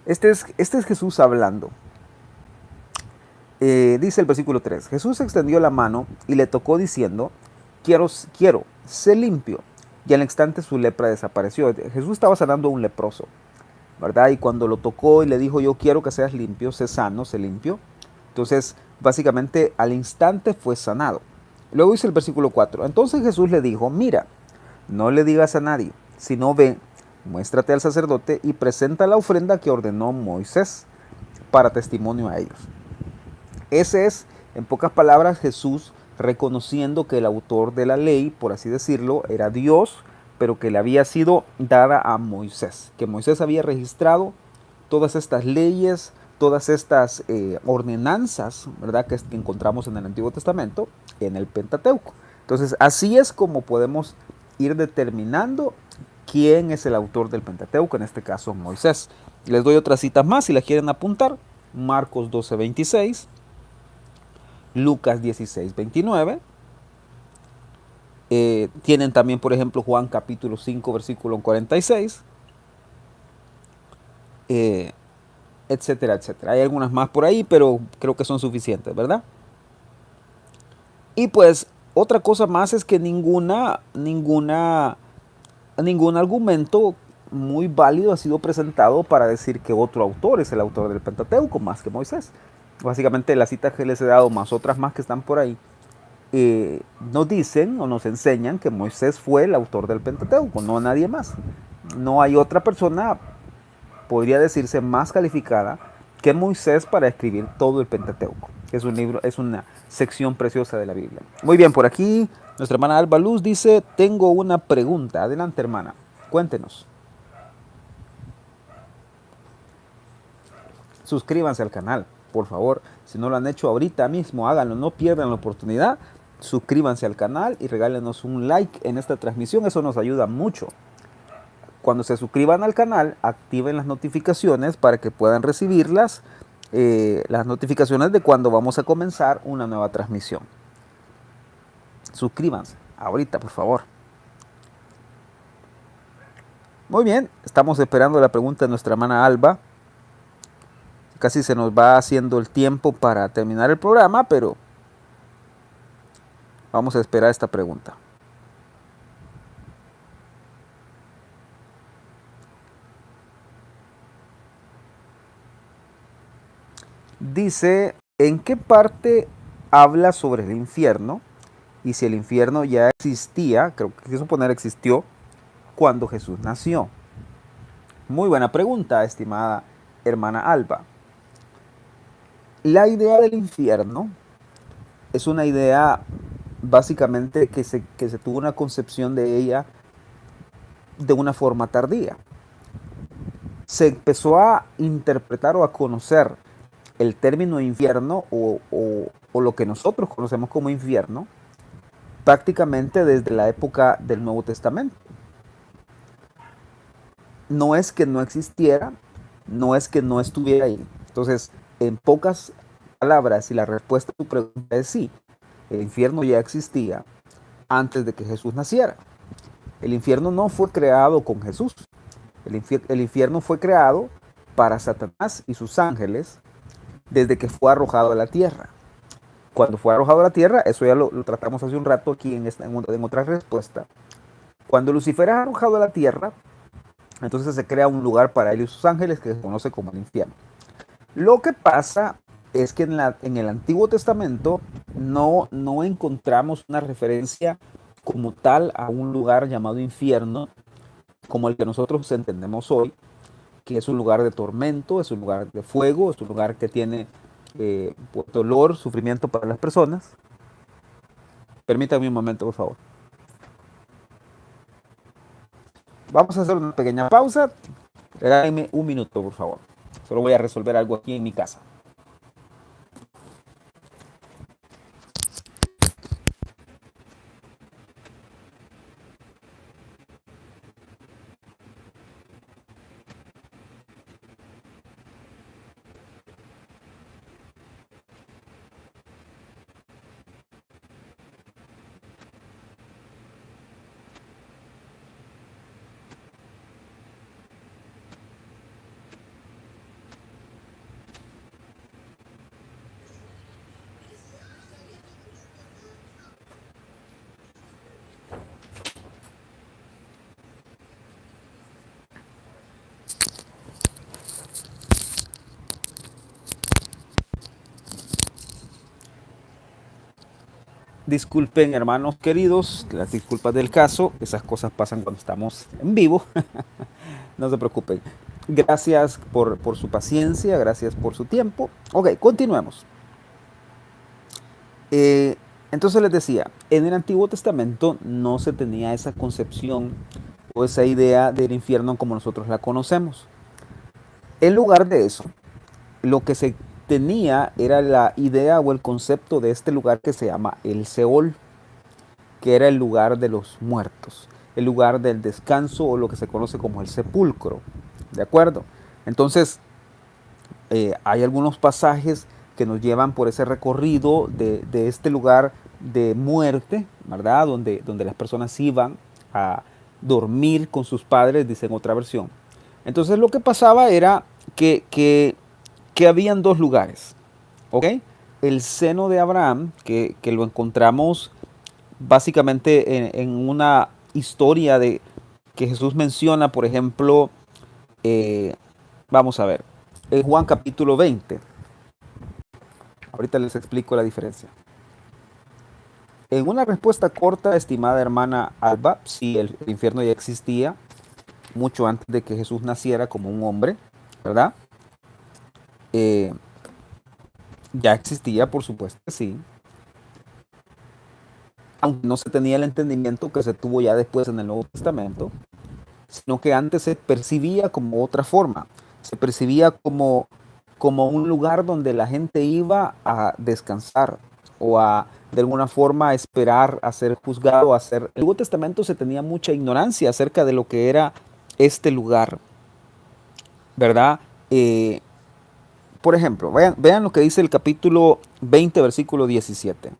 Este es Jesús hablando. Dice el versículo 3, Jesús extendió la mano y le tocó diciendo, quiero, sé limpio. Y al instante su lepra desapareció. Jesús estaba sanando a un leproso, ¿verdad? Y cuando lo tocó y le dijo, yo quiero que seas limpio, sé sano, sé limpio. Entonces, básicamente, al instante fue sanado. Luego dice el versículo 4, entonces Jesús le dijo, mira, no le digas a nadie, sino ve, muéstrate al sacerdote y presenta la ofrenda que ordenó Moisés para testimonio a ellos. Ese es, en pocas palabras, Jesús reconociendo que el autor de la ley, por así decirlo, era Dios, pero que le había sido dada a Moisés, que Moisés había registrado todas estas leyes, todas estas ordenanzas, ¿verdad?, que encontramos en el Antiguo Testamento, en el Pentateuco. Entonces, así es como podemos ir determinando quién es el autor del Pentateuco, en este caso Moisés. Les doy otras citas más si las quieren apuntar. Marcos 12:26. Lucas 16:29. Tienen también, por ejemplo, Juan capítulo 5, versículo 46. Etcétera, etcétera. Hay algunas más por ahí, pero creo que son suficientes, ¿verdad? Y pues otra cosa más es que ningún argumento muy válido ha sido presentado para decir que otro autor es el autor del Pentateuco más que Moisés. Básicamente las citas que les he dado más otras más que están por ahí nos dicen o nos enseñan que Moisés fue el autor del Pentateuco, no nadie más. No hay otra persona, podría decirse, más calificada que Moisés para escribir todo el Pentateuco. Es un libro, es una sección preciosa de la Biblia. Muy bien, por aquí nuestra hermana Alba Luz dice, tengo una pregunta. Adelante, hermana, cuéntenos. Suscríbanse al canal, por favor. Si no lo han hecho ahorita mismo, háganlo, no pierdan la oportunidad. Suscríbanse al canal y regálenos un like en esta transmisión, eso nos ayuda mucho. Cuando se suscriban al canal, activen las notificaciones para que puedan recibir las notificaciones de cuando vamos a comenzar una nueva transmisión. Suscríbanse ahorita, por favor. Muy bien, estamos esperando la pregunta de nuestra hermana Alba. Casi se nos va haciendo el tiempo para terminar el programa, pero vamos a esperar esta pregunta. Dice, ¿en qué parte habla sobre el infierno? Y si el infierno ya existía, creo que quiso poner existió, cuando Jesús nació. Muy buena pregunta, estimada hermana Alba. La idea del infierno es una idea básicamente que se tuvo una concepción de ella de una forma tardía. Se empezó a interpretar o a conocer el término infierno o lo que nosotros conocemos como infierno prácticamente desde la época del Nuevo Testamento. No es que no existiera, no es que no estuviera ahí. Entonces, en pocas palabras, y la respuesta a tu pregunta es sí, el infierno ya existía antes de que Jesús naciera. El infierno no fue creado con Jesús. El infierno fue creado para Satanás y sus ángeles desde que fue arrojado a la tierra. Cuando fue arrojado a la tierra, eso ya lo tratamos hace un rato aquí en otra respuesta. Cuando Lucifer es arrojado a la tierra, entonces se crea un lugar para él y sus ángeles que se conoce como el infierno. Lo que pasa es que en el Antiguo Testamento no encontramos una referencia como tal a un lugar llamado infierno, como el que nosotros entendemos hoy, que es un lugar de tormento, es un lugar de fuego, es un lugar que tiene dolor, sufrimiento para las personas. Permítanme un momento, por favor. Vamos a hacer una pequeña pausa. Regálenme un minuto, por favor. Solo voy a resolver algo aquí en mi casa. Disculpen, hermanos queridos, las disculpas del caso. Esas cosas pasan cuando estamos en vivo. No se preocupen. Gracias por su paciencia, gracias por su tiempo. Ok, continuemos. Entonces les decía, en el Antiguo Testamento no se tenía esa concepción o esa idea del infierno como nosotros la conocemos. En lugar de eso, lo que se tenía era la idea o el concepto de este lugar que se llama el Seol, que era el lugar de los muertos, el lugar del descanso o lo que se conoce como el sepulcro. ¿De acuerdo? Entonces, hay algunos pasajes que nos llevan por ese recorrido de este lugar de muerte, ¿verdad? Donde las personas iban a dormir con sus padres, dice en otra versión. Entonces lo que pasaba era que habían dos lugares, ¿ok? El seno de Abraham, que lo encontramos básicamente en una historia de que Jesús menciona, por ejemplo, vamos a ver, en Juan capítulo 20. Ahorita les explico la diferencia. En una respuesta corta, estimada hermana Alba, sí, el infierno ya existía mucho antes de que Jesús naciera como un hombre, ¿verdad? Ya existía, por supuesto, sí. Aunque no se tenía el entendimiento que se tuvo ya después en el Nuevo Testamento, sino que antes se percibía como otra forma. Se percibía como un lugar donde la gente iba a descansar o a, de alguna forma, a esperar a ser juzgado, a ser... En el Nuevo Testamento se tenía mucha ignorancia acerca de lo que era este lugar, ¿verdad? Por ejemplo, vean lo que dice el capítulo 20, versículo 17.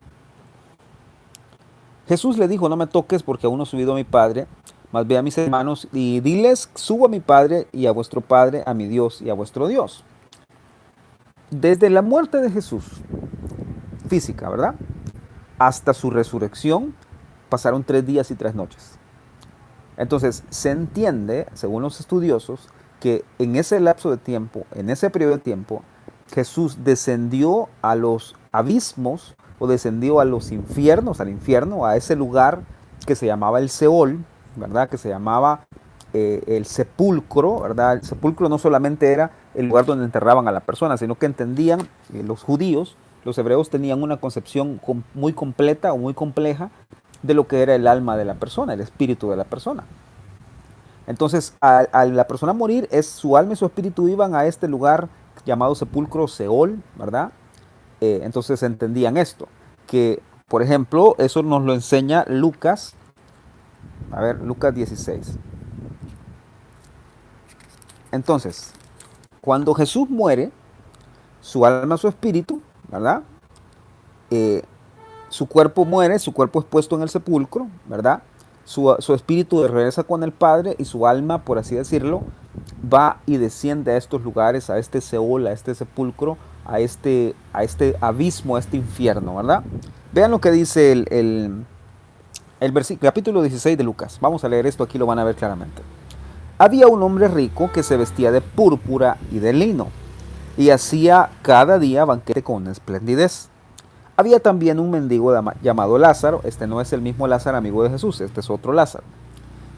Jesús le dijo, no me toques porque aún no he subido a mi Padre, mas ve a mis hermanos y diles, subo a mi Padre y a vuestro Padre, a mi Dios y a vuestro Dios. Desde la muerte de Jesús, física, ¿verdad? Hasta su resurrección, pasaron 3 días y 3 noches. Entonces, se entiende, según los estudiosos, que en ese lapso de tiempo, en ese periodo de tiempo, Jesús descendió a los abismos o descendió a los infiernos, al infierno, a ese lugar que se llamaba el Seol, ¿verdad? Que se llamaba el sepulcro, ¿verdad? El sepulcro no solamente era el lugar donde enterraban a la persona, sino que entendían los judíos, los hebreos tenían una concepción muy completa o muy compleja de lo que era el alma de la persona, el espíritu de la persona. Entonces, a la persona morir, su alma y su espíritu iban a este lugar llamado sepulcro Seol, ¿verdad? Entonces entendían esto, que por ejemplo, eso nos lo enseña Lucas, a ver, Lucas 16. Entonces, cuando Jesús muere, su alma, su espíritu, ¿verdad? Su cuerpo muere, su cuerpo es puesto en el sepulcro, ¿verdad? Su espíritu regresa con el Padre y su alma, por así decirlo, va y desciende a estos lugares, a este Seol, a este sepulcro, a este abismo, a este infierno, ¿verdad? Vean lo que dice el capítulo 16 de Lucas. Vamos a leer esto, aquí lo van a ver claramente. Había un hombre rico que se vestía de púrpura y de lino, y hacía cada día banquete con esplendidez. Había también un mendigo llamado Lázaro, este no es el mismo Lázaro amigo de Jesús, este es otro Lázaro,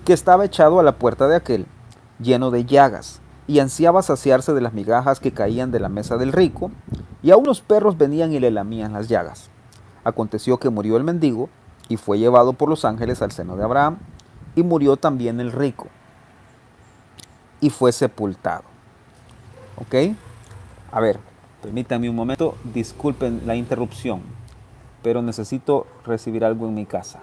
que estaba echado a la puerta de aquel, lleno de llagas, y ansiaba saciarse de las migajas que caían de la mesa del rico, y aun los perros venían y le lamían las llagas. Aconteció que murió el mendigo, y fue llevado por los ángeles al seno de Abraham, y murió también el rico, y fue sepultado. ¿Ok? A ver, permítanme un momento, disculpen la interrupción, pero necesito recibir algo en mi casa.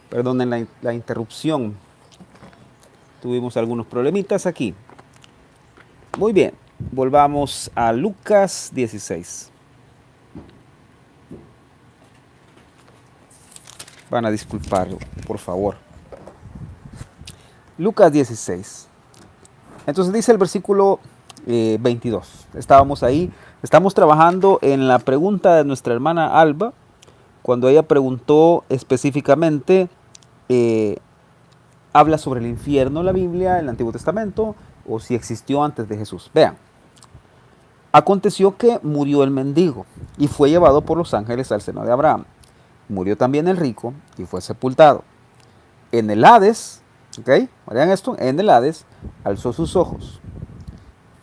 Perdonen la interrupción, tuvimos algunos problemitas aquí. Muy bien, volvamos a Lucas 16. Van a disculpar, por favor. Lucas 16. Entonces dice el versículo 22. Estábamos ahí, estamos trabajando en la pregunta de nuestra hermana Alba, cuando ella preguntó específicamente, habla sobre el infierno la Biblia, el Antiguo Testamento, o si existió antes de Jesús. Vean. Aconteció que murió el mendigo y fue llevado por los ángeles al seno de Abraham. Murió también el rico y fue sepultado. En el Hades, ¿ok? Vean esto, en el Hades alzó sus ojos.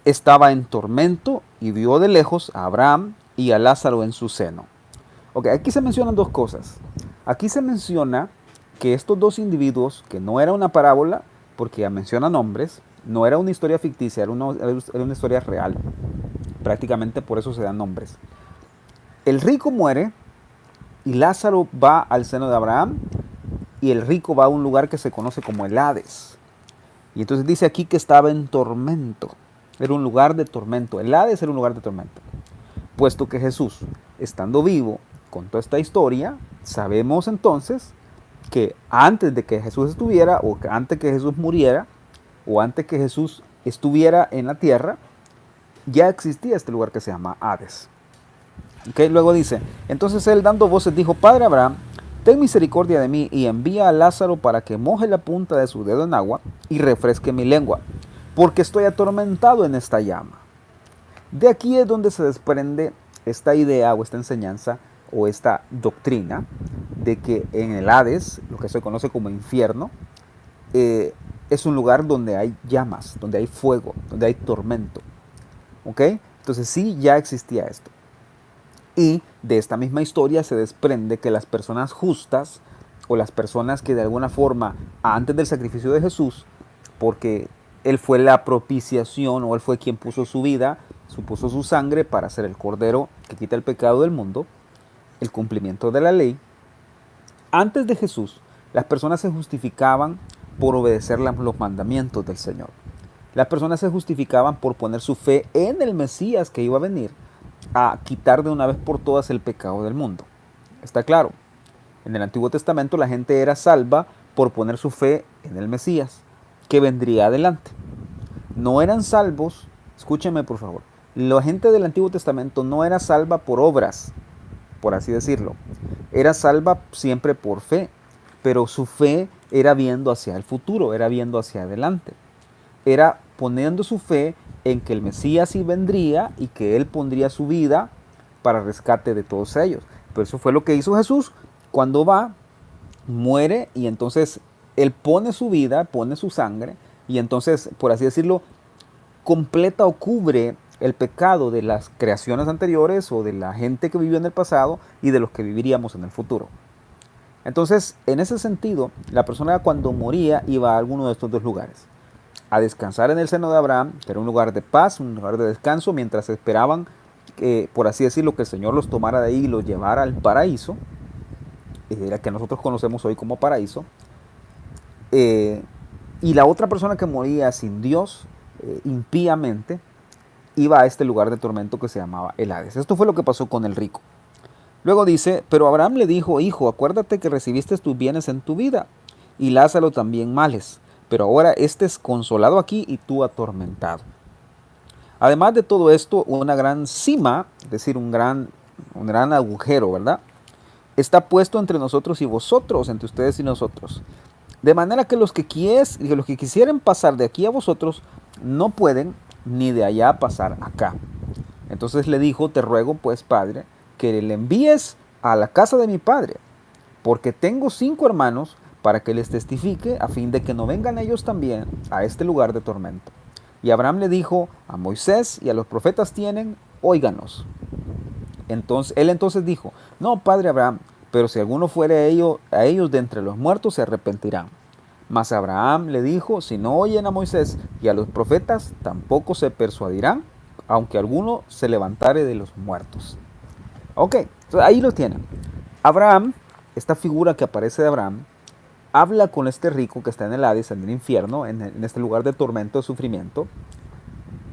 Estaba en tormento y vio de lejos a Abraham y a Lázaro en su seno. Ok, aquí se mencionan dos cosas. Aquí se menciona que estos dos individuos, que no era una parábola, porque ya menciona nombres, no era una historia ficticia, era una historia real. Prácticamente por eso se dan nombres. El rico muere y Lázaro va al seno de Abraham y el rico va a un lugar que se conoce como el Hades. Y entonces dice aquí que estaba en tormento. Era un lugar de tormento. El Hades era un lugar de tormento. Puesto que Jesús, estando vivo, contó esta historia, sabemos entonces que antes de que Jesús estuviera, o que antes que Jesús muriera, o antes que Jesús estuviera en la tierra, ya existía este lugar que se llama Hades. Okay, luego dice, entonces él dando voces dijo, Padre Abraham, ten misericordia de mí y envía a Lázaro para que moje la punta de su dedo en agua y refresque mi lengua, porque estoy atormentado en esta llama. De aquí es donde se desprende esta idea o esta enseñanza o esta doctrina de que en el Hades, lo que se conoce como infierno, es un lugar donde hay llamas, donde hay fuego, donde hay tormento. ¿Ok? Entonces sí, ya existía esto. Y de esta misma historia se desprende que las personas justas o las personas que de alguna forma, antes del sacrificio de Jesús, porque Él fue la propiciación o Él fue quien puso su vida, puso su sangre para ser el cordero que quita el pecado del mundo, el cumplimiento de la ley. Antes de Jesús, las personas se justificaban por obedecer los mandamientos del Señor. Las personas se justificaban por poner su fe en el Mesías que iba a venir a quitar de una vez por todas el pecado del mundo. ¿Está claro? En el Antiguo Testamento la gente era salva por poner su fe en el Mesías que vendría adelante. No eran salvos, escúchenme por favor, la gente del Antiguo Testamento no era salva por obras, por así decirlo. Era salva siempre por fe, pero su fe era viendo hacia el futuro, era viendo hacia adelante. Era poniendo su fe en que el Mesías sí vendría y que Él pondría su vida para rescate de todos ellos. Pero eso fue lo que hizo Jesús cuando va, muere y entonces Él pone su vida, pone su sangre y entonces, por así decirlo, completa o cubre el pecado de las creaciones anteriores o de la gente que vivió en el pasado y de los que viviríamos en el futuro. Entonces, en ese sentido, la persona cuando moría iba a alguno de estos dos lugares. A descansar en el seno de Abraham, que era un lugar de paz, un lugar de descanso, mientras esperaban, por así decirlo, que el Señor los tomara de ahí y los llevara al paraíso, la que nosotros conocemos hoy como paraíso. Y la otra persona que moría sin Dios, impíamente, iba a este lugar de tormento que se llamaba el Hades. Esto fue lo que pasó con el rico. Luego dice, pero Abraham le dijo, hijo, acuérdate que recibiste tus bienes en tu vida, y Lázaro también males, pero ahora este es consolado aquí y tú atormentado. Además de todo esto, una gran cima, es decir, un gran agujero, ¿verdad? Está puesto entre nosotros y vosotros, entre ustedes y nosotros. De manera que los que quisieren pasar de aquí a vosotros, no pueden, ni de allá pasar acá. Entonces le dijo, te ruego pues, padre, que le envíes a la casa de mi padre, porque tengo 5 hermanos, para que les testifique, a fin de que no vengan ellos también a este lugar de tormento. Y Abraham le dijo, a Moisés y a los profetas tienen, óiganos. Él entonces dijo, no, padre Abraham, pero si alguno fuere a ellos de entre los muertos, se arrepentirán. Mas Abraham le dijo, si no oyen a Moisés y a los profetas, tampoco se persuadirán, aunque alguno se levantare de los muertos. Ok, entonces ahí lo tienen. Abraham, esta figura que aparece de Abraham, habla con este rico que está en el Hades, en el infierno, en este lugar de tormento, de sufrimiento.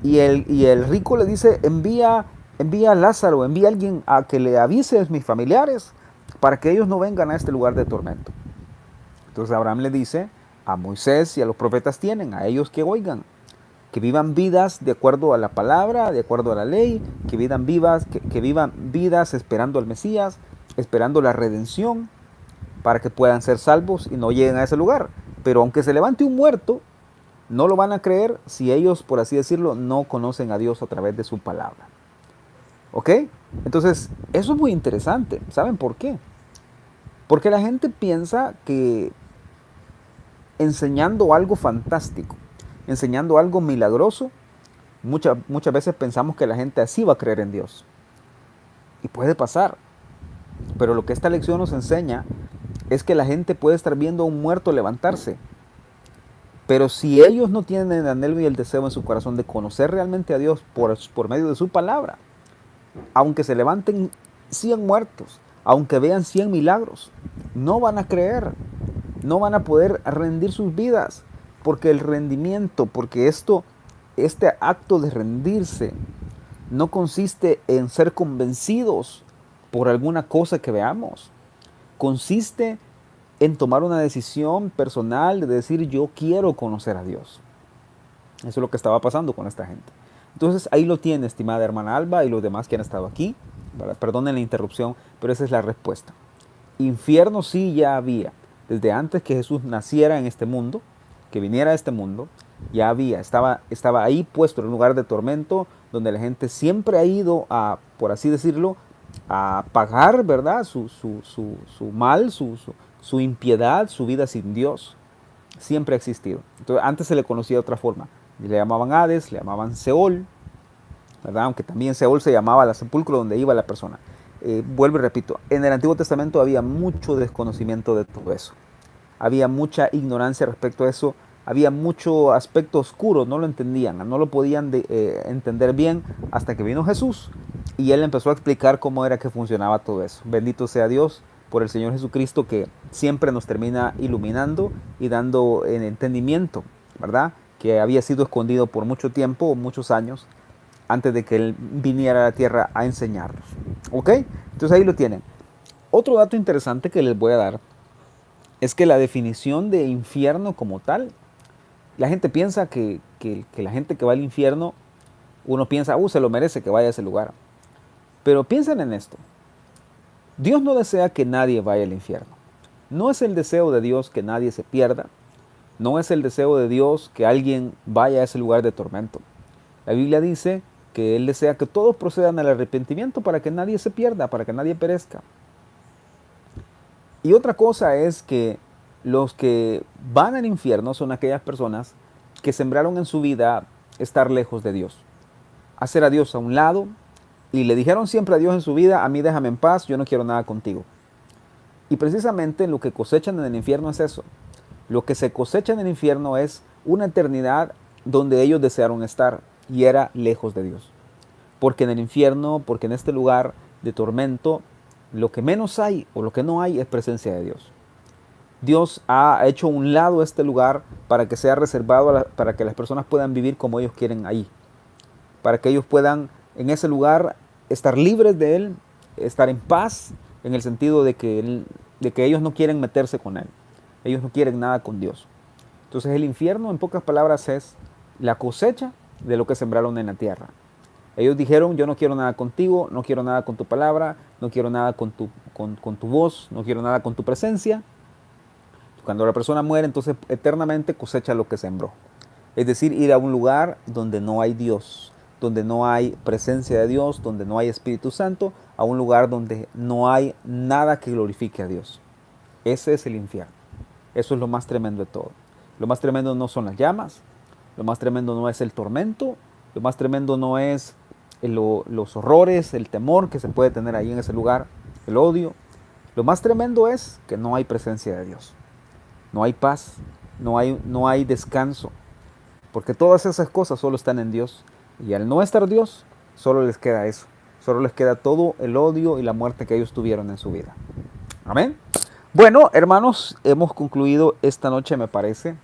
Y el rico le dice, envía a Lázaro, envía a alguien a que le avise a mis familiares para que ellos no vengan a este lugar de tormento. Entonces Abraham le dice, a Moisés y a los profetas tienen, a ellos que oigan, que vivan vidas de acuerdo a la palabra, de acuerdo a la ley, que vivan vidas esperando al Mesías, esperando la redención, para que puedan ser salvos y no lleguen a ese lugar. Pero aunque se levante un muerto, no lo van a creer si ellos, por así decirlo, no conocen a Dios a través de su palabra. ¿Ok? Entonces, eso es muy interesante. ¿Saben por qué? Porque la gente piensa que enseñando algo fantástico, enseñando algo milagroso, muchas veces pensamos que la gente así va a creer en Dios. Y puede pasar. Pero lo que esta lección nos enseña es que la gente puede estar viendo a un muerto levantarse. Pero si ellos no tienen el anhelo y el deseo en su corazón de conocer realmente a Dios por medio de su palabra, aunque se levanten 100 muertos, aunque vean 100 milagros, no van a creer, no van a poder rendir sus vidas, porque el rendimiento, porque este acto de rendirse no consiste en ser convencidos por alguna cosa que veamos, consiste en tomar una decisión personal de decir yo quiero conocer a Dios. Eso es lo que estaba pasando con esta gente. Entonces ahí lo tiene, estimada hermana Alba y los demás que han estado aquí. Perdonen la interrupción, pero esa es la respuesta. Infierno sí ya había, desde antes que Jesús naciera en este mundo, que viniera a este mundo, estaba ahí puesto en un lugar de tormento donde la gente siempre ha ido a, por así decirlo, a pagar, ¿verdad? Su mal, su impiedad, su vida sin Dios. Siempre ha existido. Entonces, antes se le conocía de otra forma. Le llamaban Hades, le llamaban Seol, ¿verdad? Aunque también Seol se llamaba el sepulcro donde iba la persona. Vuelvo y repito, en el Antiguo Testamento había mucho desconocimiento de todo eso. Había mucha ignorancia respecto a eso. Había mucho aspecto oscuro, no lo entendían, no lo podían entender bien hasta que vino Jesús y Él empezó a explicar cómo era que funcionaba todo eso. Bendito sea Dios por el Señor Jesucristo que siempre nos termina iluminando y dando entendimiento, ¿verdad? Que había sido escondido por mucho tiempo, muchos años, antes de que Él viniera a la tierra a enseñarnos. ¿Ok? Entonces ahí lo tienen. Otro dato interesante que les voy a dar es que la definición de infierno como tal, la gente piensa que la gente que va al infierno, uno piensa, se lo merece que vaya a ese lugar. Pero piensen en esto. Dios no desea que nadie vaya al infierno. No es el deseo de Dios que nadie se pierda. No es el deseo de Dios que alguien vaya a ese lugar de tormento. La Biblia dice que Él desea que todos procedan al arrepentimiento para que nadie se pierda, para que nadie perezca. Y otra cosa es que los que van al infierno son aquellas personas que sembraron en su vida estar lejos de Dios, hacer a Dios a un lado y le dijeron siempre a Dios en su vida, a mí déjame en paz, yo no quiero nada contigo. Y precisamente lo que cosechan en el infierno es eso. Lo que se cosecha en el infierno es una eternidad donde ellos desearon estar y era lejos de Dios. Porque en el infierno, porque en este lugar de tormento, lo que menos hay o lo que no hay es presencia de Dios. Dios ha hecho a un lado este lugar para que sea reservado para que las personas puedan vivir como ellos quieren ahí. Para que ellos puedan en ese lugar estar libres de Él, estar en paz, en el sentido de que ellos no quieren meterse con Él. Ellos no quieren nada con Dios. Entonces el infierno, en pocas palabras, es la cosecha de lo que sembraron en la tierra. Ellos dijeron, yo no quiero nada contigo, no quiero nada con tu palabra, no quiero nada con tu voz, no quiero nada con tu presencia. Cuando la persona muere, entonces eternamente cosecha lo que sembró. Es decir, ir a un lugar donde no hay Dios, donde no hay presencia de Dios, donde no hay Espíritu Santo, a un lugar donde no hay nada que glorifique a Dios. Ese es el infierno. Eso es lo más tremendo de todo. Lo más tremendo no son las llamas, lo más tremendo no es el tormento, lo más tremendo no es los horrores, el temor que se puede tener ahí en ese lugar, el odio. Lo más tremendo es que no hay presencia de Dios. No hay paz, no hay descanso, porque todas esas cosas solo están en Dios. Y al no estar Dios, solo les queda eso. Solo les queda todo el odio y la muerte que ellos tuvieron en su vida. Amén. Bueno, hermanos, hemos concluido esta noche, me parece.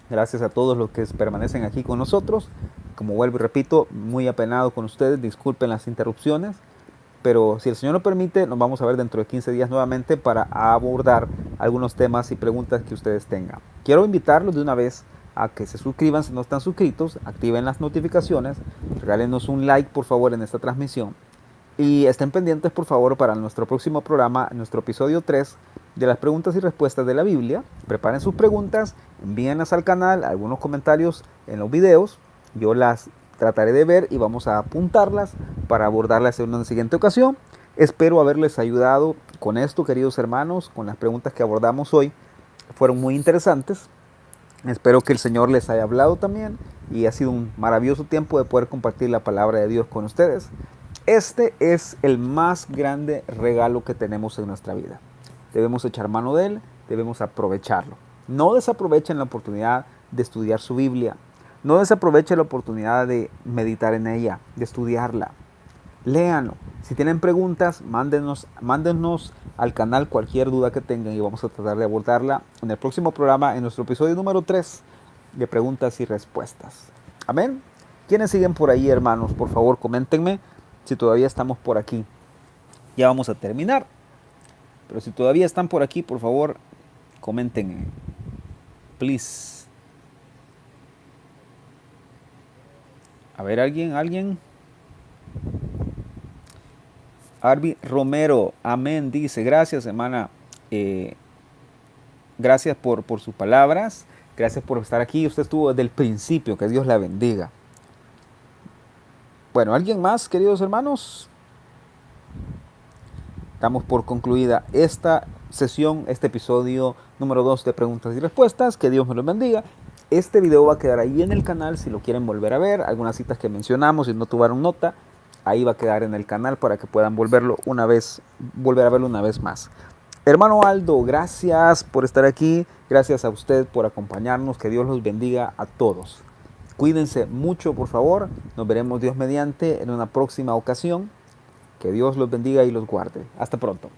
Gracias a todos los que permanecen aquí con nosotros. Como vuelvo y repito, muy apenado con ustedes. Disculpen las interrupciones. Pero si el Señor lo permite, nos vamos a ver dentro de 15 días nuevamente para abordar algunos temas y preguntas que ustedes tengan. Quiero invitarlos de una vez a que se suscriban si no están suscritos, activen las notificaciones, regálenos un like por favor en esta transmisión y estén pendientes por favor para nuestro próximo programa, nuestro episodio 3 de las preguntas y respuestas de la Biblia. Preparen sus preguntas, envíenlas al canal, algunos comentarios en los videos, yo las trataré de ver y vamos a apuntarlas para abordarlas en una siguiente ocasión. Espero haberles ayudado con esto, queridos hermanos, con las preguntas que abordamos hoy. Fueron muy interesantes. Espero que el Señor les haya hablado también y ha sido un maravilloso tiempo de poder compartir la palabra de Dios con ustedes. Este es el más grande regalo que tenemos en nuestra vida. Debemos echar mano de él, debemos aprovecharlo. No desaprovechen la oportunidad de estudiar su Biblia. No desaprovechen la oportunidad de meditar en ella, de estudiarla. Léanlo. Si tienen preguntas, mándenos al canal cualquier duda que tengan y vamos a tratar de abordarla en el próximo programa, en nuestro episodio número 3 de preguntas y respuestas. Amén. ¿Quiénes siguen por ahí, hermanos? Por favor, coméntenme si todavía estamos por aquí. Ya vamos a terminar. Pero si todavía están por aquí, por favor, comenten. Please. A ver, ¿alguien? Arby Romero, amén, dice, gracias hermana, gracias por sus palabras, Gracias por estar aquí. Usted estuvo desde el principio. Que Dios la bendiga. Bueno, ¿alguien más, queridos hermanos? Damos por concluida esta sesión, este episodio número 2 de preguntas y respuestas. Que Dios me los bendiga. Este video va a quedar ahí en el canal si lo quieren volver a ver. Algunas citas que mencionamos y no tuvieron nota, ahí va a quedar en el canal para que puedan volver a verlo una vez más. Hermano Aldo, gracias por estar aquí. Gracias a usted por acompañarnos. Que Dios los bendiga a todos. Cuídense mucho, por favor. Nos veremos Dios mediante en una próxima ocasión. Que Dios los bendiga y los guarde. Hasta pronto.